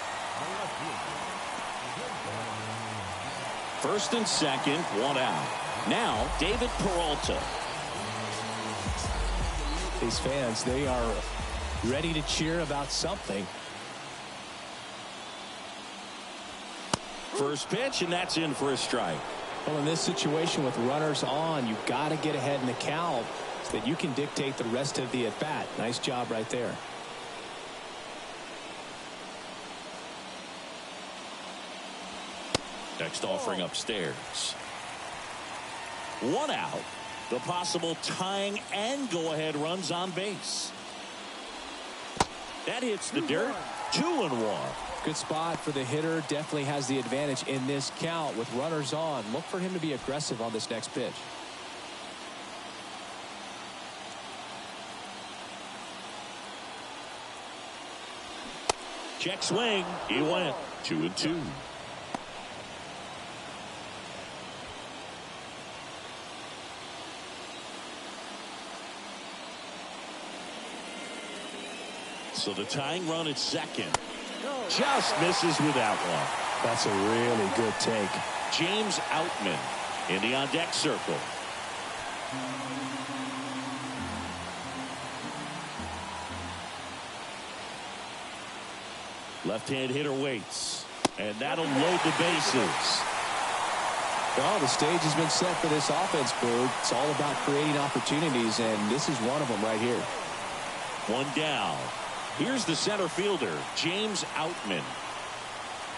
First and second, 1 out. Now David Peralta. These fans, they are ready to cheer about something. First pitch, and that's in for a strike. Well, in this situation with runners on, you've got to get ahead in the count so that you can dictate the rest of the at-bat. Nice job right there. Next offering upstairs. 1 out. The possible tying and go-ahead runs on base. That hits the dirt. 2-1. Good spot for the hitter. Definitely has the advantage in this count with runners on. Look for him to be aggressive on this next pitch. Check swing. He went 2-2. So the tying run at second just misses with that one. That's a really good take. James Outman in the on-deck circle. Left-hand hitter waits, and that'll load the bases. Well, the stage has been set for this offense, Boog. It's all about creating opportunities, and this is one of them right here. 1 down. Here's the center fielder, James Outman.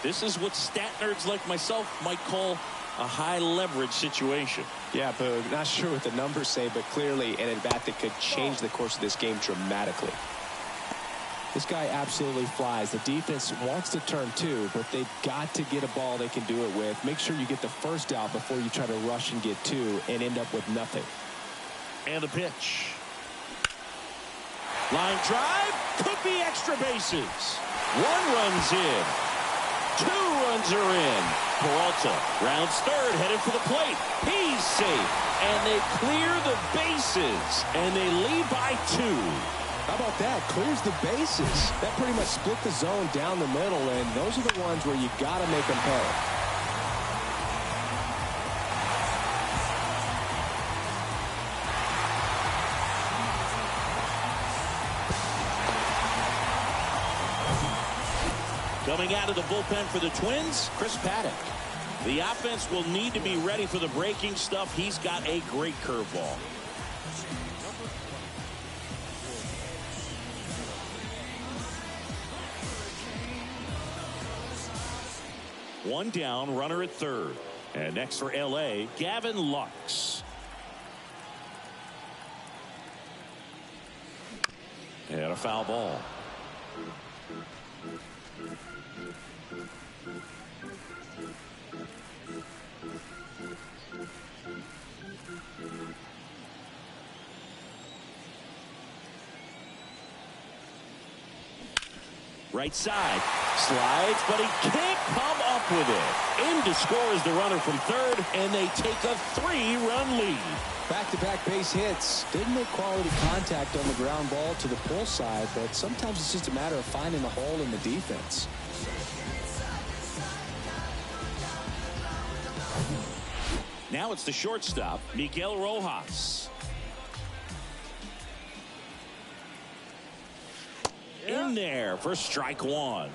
This is what stat nerds like myself might call a high leverage situation. Yeah, Boog, not sure what the numbers say, but clearly an at-bat that could change the course of this game dramatically. This guy absolutely flies. The defense wants to turn two, but they've got to get a ball they can do it with. Make sure you get the first out before you try to rush and get two and end up with nothing. And the pitch. Line drive, could be extra bases. 1 run's in. 2 runs are in. Peralta rounds third, headed for the plate. He's safe, and they clear the bases, and they lead by 2. How about that? Clears the bases. That pretty much split the zone down the middle, and those are the ones where you got to make them pay. Coming out of the bullpen for the Twins, Chris Paddock. The offense will need to be ready for the breaking stuff. He's got a great curveball. One down, runner at third. And next for L.A., Gavin Lux. And a foul ball. Right side. Slides, but he can't come up with it. In to score is the runner from third, and they take a 3-run lead. Back-to-back base hits. Didn't make quality contact on the ground ball to the pull side, but sometimes it's just a matter of finding the hole in the defense. Now it's the shortstop, Miguel Rojas. In there for strike one.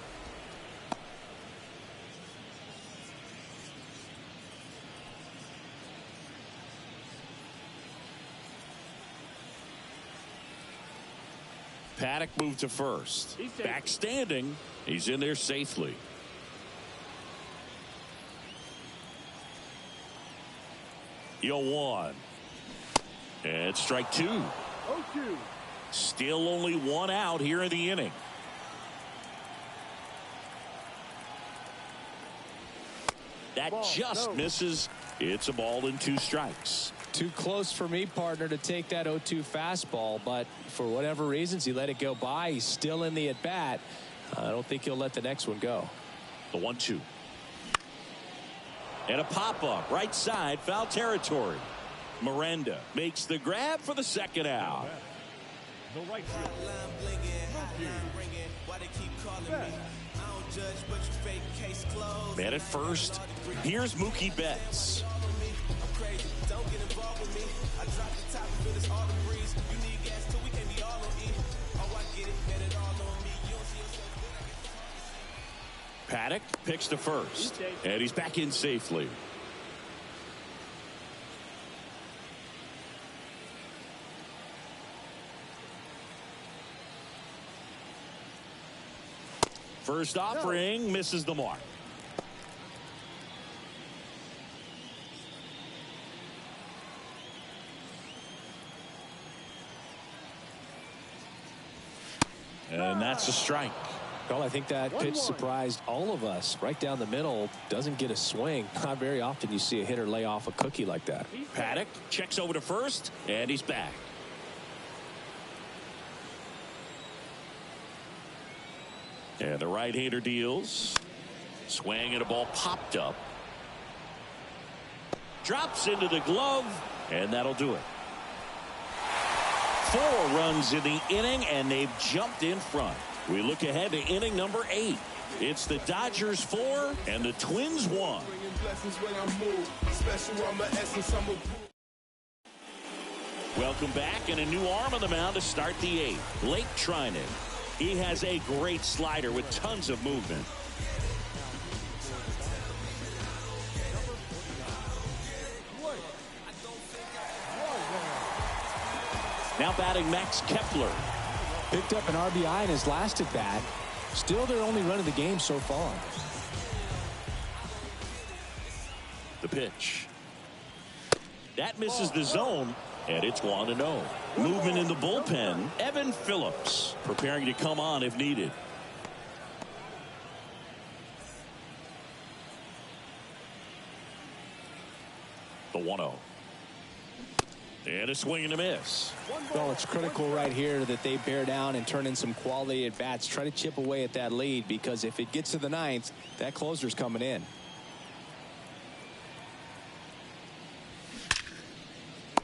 Paddock moved to first. Back standing. He's in there safely. Yo, 1. And strike 2. 0-2. Still only one out here in the inning. That just misses. It's a ball and 2 strikes. Too close for me, partner, to take that 0-2 fastball, but for whatever reasons he let it go by. He's still in the at bat. I don't think he'll let the next one go. The 1-2. And a pop-up right side, foul territory. Miranda makes the grab for the second out. The right field. Man at first. Here's Mookie Betts. Paddock picks to first, and he's back in safely. First offering misses the mark. And that's a strike. Well, I think that pitch surprised all of us. Right down the middle, doesn't get a swing. Not very often you see a hitter lay off a cookie like that. Paddock checks over to first, and he's back. And the right-hander deals. Swing and a ball popped up. Drops into the glove, and that'll do it. 4 runs in the inning, and they've jumped in front. We look ahead to inning number 8. It's the Dodgers 4 and the Twins 1. Welcome back, and a new arm on the mound to start the 8th. Blake Treinen. He has a great slider with tons of movement. Now batting Max Kepler. Picked up an RBI in his last at bat. Still their only run of the game so far. The pitch. That misses the zone, and it's 1-0. Movement in the bullpen. Evan Phillips preparing to come on if needed. The 1-0. And a swing and a miss. Well, it's critical right here that they bear down and turn in some quality at bats. Try to chip away at that lead, because if it gets to the 9th, that closer's coming in.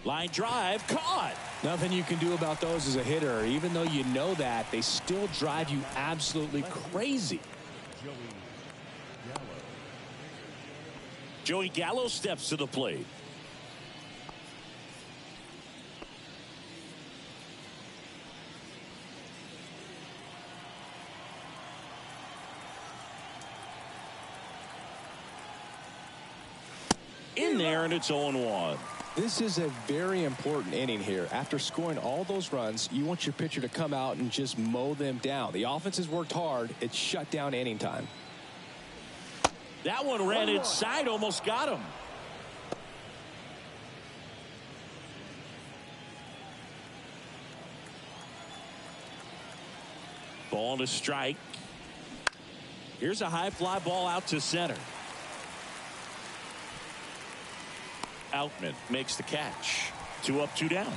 Line drive caught. Nothing you can do about those as a hitter. Even though you know that, they still drive you absolutely crazy. Joey Gallo steps to the plate. In there, and it's 0-1. This is a very important inning here. After scoring all those runs, you want your pitcher to come out and just mow them down. The offense has worked hard. It's shut down inning time. That one ran inside, almost got him. Ball to strike. Here's a high fly ball out to center. Outman makes the catch. 2 up, 2 down.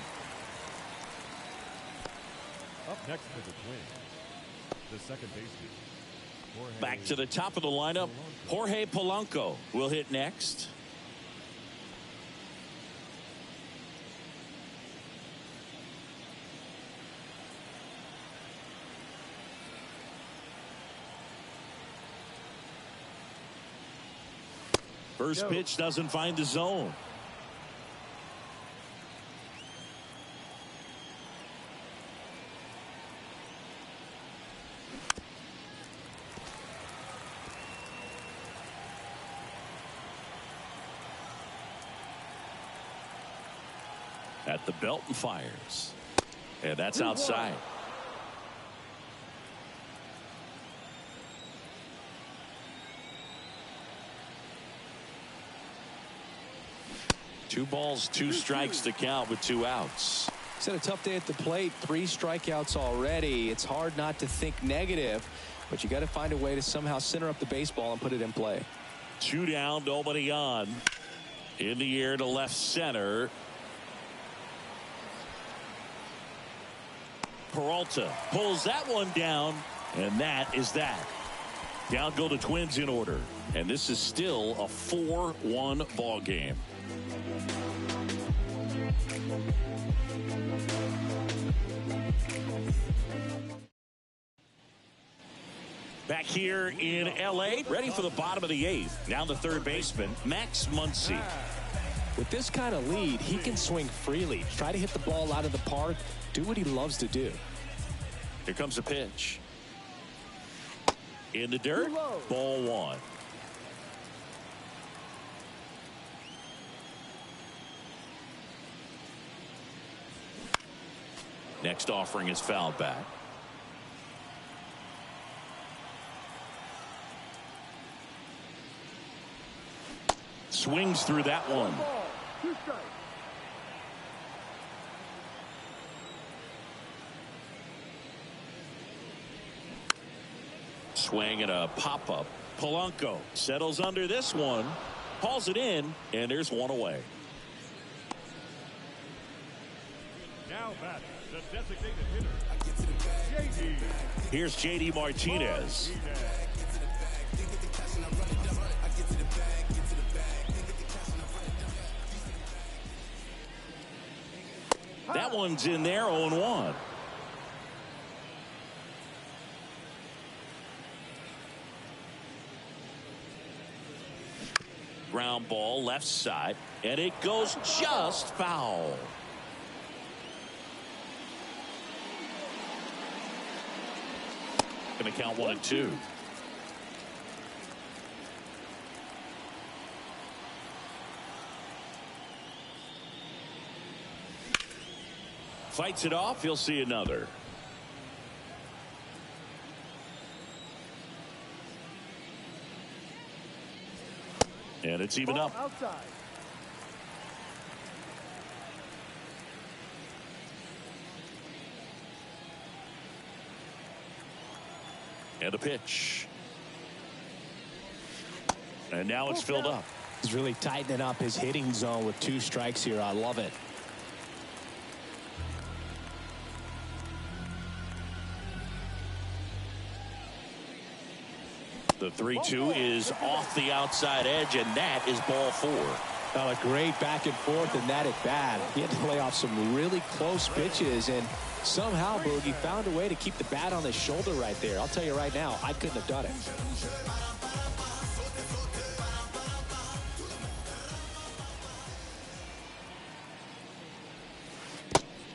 Up next for the Twins, the second baseman. Back to the top of the lineup. Jorge Polanco will hit next. First pitch doesn't find the zone. At the belt and fires. And that's outside. Two balls, 2 strikes to count with 2 outs. He's had a tough day at the plate. 3 strikeouts already. It's hard not to think negative, but you got to find a way to somehow center up the baseball and put it in play. 2 down, nobody on. In the air to left center. Peralta pulls that one down, and that is that. Down go the Twins in order, and this is still a 4-1 ball game. Back here in L.A., ready for the bottom of the 8th. Now the third baseman, Max Muncy. With this kind of lead, he can swing freely, try to hit the ball out of the park, do what he loves to do. Here comes a pitch. In the dirt, ball 1. Next offering is fouled back. Swings through that one. 2 strikes. Swing and a pop-up. Polanco settles under this one, hauls it in, and there's 1 away. Now back, the designated hitter, JD. Here's JD Martinez. That one's in there, 0-1. Ground ball left side, and it goes just foul. Going to count 1 and 2. Fights it off. He'll see another. And it's even up. Outside. And a pitch. And now it's filled up. He's really tightening up his hitting zone with 2 strikes here. I love it. The 3-2 is off the outside edge, and that is ball 4. A great back and forth in that at bat. He had to play off some really close pitches, and somehow Boogie found a way to keep the bat on his shoulder right there. I'll tell you right now, I couldn't have done it.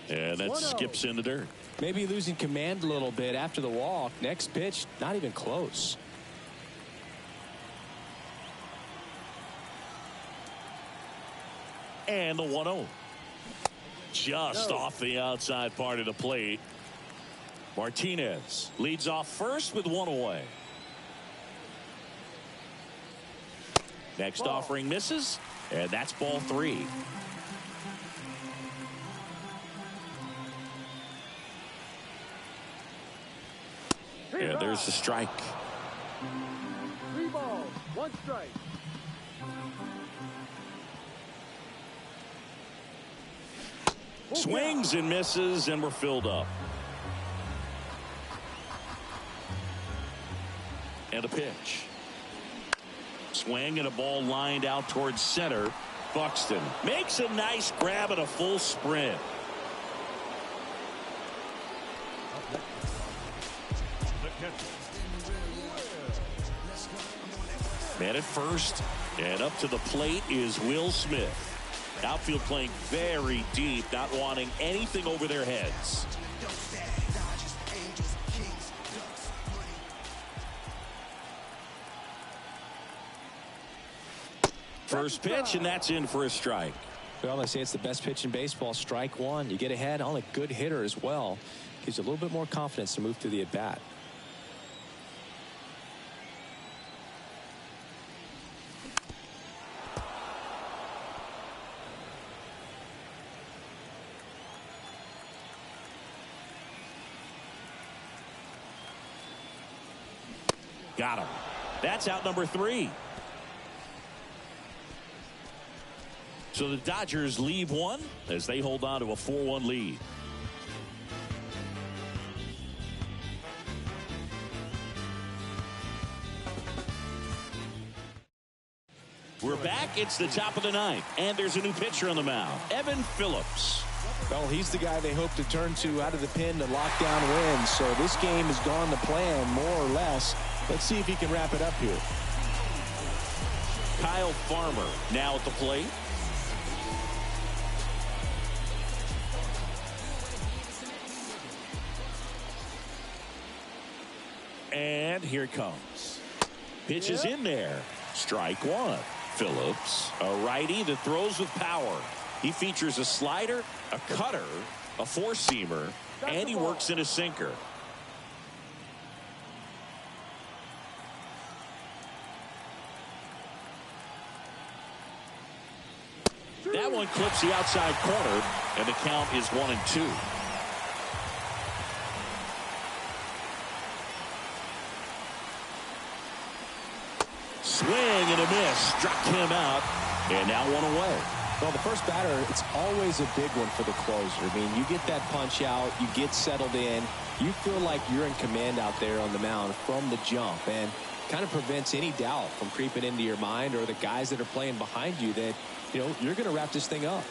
And that skips in the dirt. Maybe losing command a little bit after the walk. Next pitch, not even close. And the 1-0. Just off the outside part of the plate. Martinez leads off first with 1 away. Next offering misses, and that's ball 3. And there's the strike. 3 balls, 1 strike. Swings and misses, and we're filled up. And a pitch. Swing and a ball lined out towards center. Buxton makes a nice grab at a full sprint. Man at first, and up to the plate is Will Smith. Outfield playing very deep, not wanting anything over their heads. First pitch, and that's in for a strike. Well, they say it's the best pitch in baseball. Strike 1. You get ahead on a good hitter as well. Gives you a little bit more confidence to move through the at-bat. Got him. That's out number 3. So the Dodgers leave 1 as they hold on to a 4-1 lead. We're back. It's the top of the 9th, and there's a new pitcher on the mound, Evan Phillips. Well, he's the guy they hope to turn to out of the pen to lock down wins. So this game has gone to plan, more or less. Let's see if he can wrap it up here. Kyle Farmer now at the plate. And here it comes. Pitch is in there. Strike 1. Phillips, a righty that throws with power. He features a slider, a cutter, a four-seamer, and he works in a sinker. That one clips the outside corner, and the count is 1-2. Swing and a miss. Struck him out, and now 1 away. Well, the first batter, it's always a big one for the closer. I mean, you get that punch out, you get settled in, you feel like you're in command out there on the mound from the jump, and kind of prevents any doubt from creeping into your mind or the guys that are playing behind you that, you know, you're going to wrap this thing up.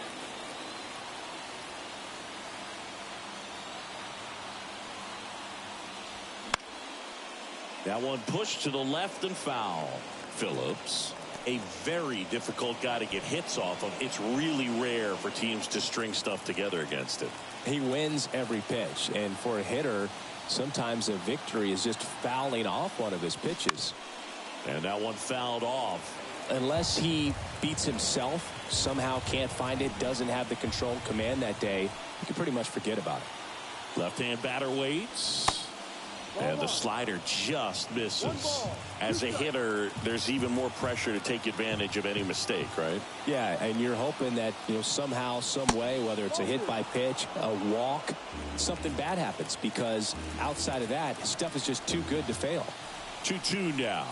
That one pushed to the left and foul. Phillips, a very difficult guy to get hits off of. It's really rare for teams to string stuff together against it. He wins every pitch, and for a hitter, sometimes a victory is just fouling off one of his pitches. And that one fouled off. Unless he beats himself, somehow can't find it, doesn't have the control command that day, you can pretty much forget about it. Left-hand batter waits. And the slider just misses. As a hitter, there's even more pressure to take advantage of any mistake, right? Yeah, and you're hoping that, you know, somehow, some way, whether it's a hit by pitch, a walk, something bad happens, because outside of that, stuff is just too good to fail. 2-2 now.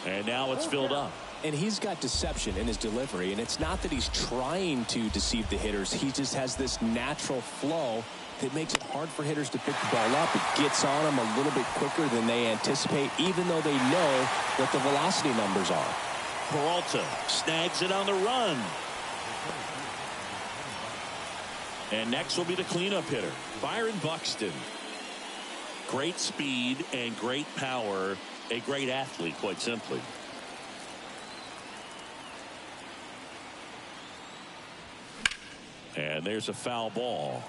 And now it's filled up. And he's got deception in his delivery, and it's not that he's trying to deceive the hitters. He just has this natural flow that makes it hard for hitters to pick the ball up. It gets on them a little bit quicker than they anticipate, even though they know what the velocity numbers are. Peralta snags it on the run. And next will be the cleanup hitter, Byron Buxton. Great speed and great power. A great athlete, quite simply. And there's a foul ball.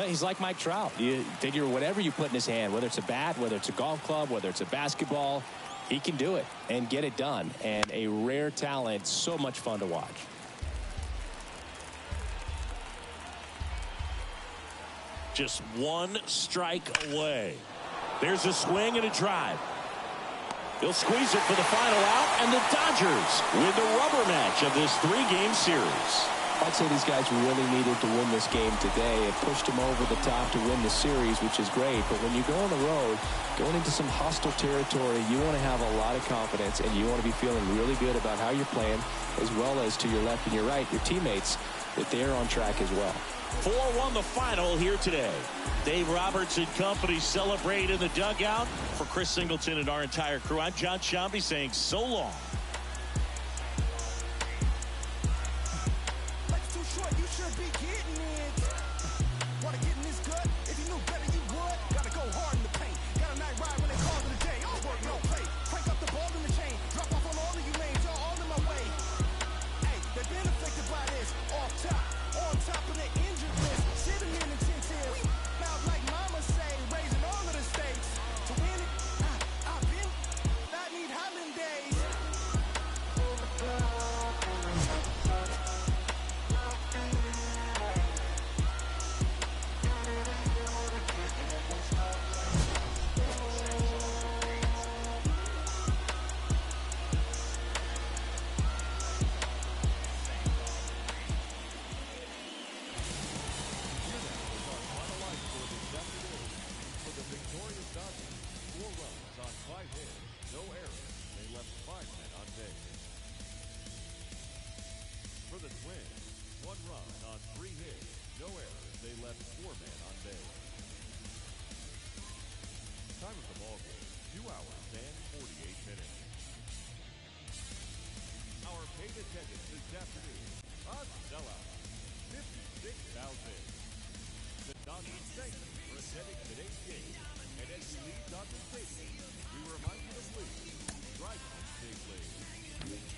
He's like Mike Trout. You figure whatever you put in his hand, whether it's a bat, whether it's a golf club, whether it's a basketball, he can do it and get it done. And a rare talent, so much fun to watch. Just one strike away. There's a swing and a drive. He'll squeeze it for the final out, and the Dodgers win the rubber match of this 3-game series. I'd say these guys really needed to win this game today. It pushed them over the top to win the series, which is great. But when you go on the road, going into some hostile territory, you want to have a lot of confidence, and you want to be feeling really good about how you're playing, as well as to your left and your right, your teammates, that they're on track as well. 4-1 the final here today. Dave Roberts and company celebrate in the dugout. For Chris Singleton and our entire crew, I'm John Sciambi saying so long. Life's too short, you should be getting it. Wanna get in this gut? If you knew better, you would. Gotta go hard in the paint. Got a night ride when they call it a day. All work, no play. Crank up the ball in the chain. Drop off on all of you lanes. Y'all all in my way. Hey, they've been affected by this. Off top. On top of the injured list, sitting in intensive. Now, like mama say, raising all of the stakes. To win it, I've been, I need Highland days. For the Twins, 1 run on 3 hits, no errors. They left 4 men on base. Time of the ball game, 2 hours and 48 minutes. Our paid attendance this afternoon, a sellout, 56,000. The Dodgers thank you for attending today's game. And as you leave Dodger Stadium, we remind you to please drive safely.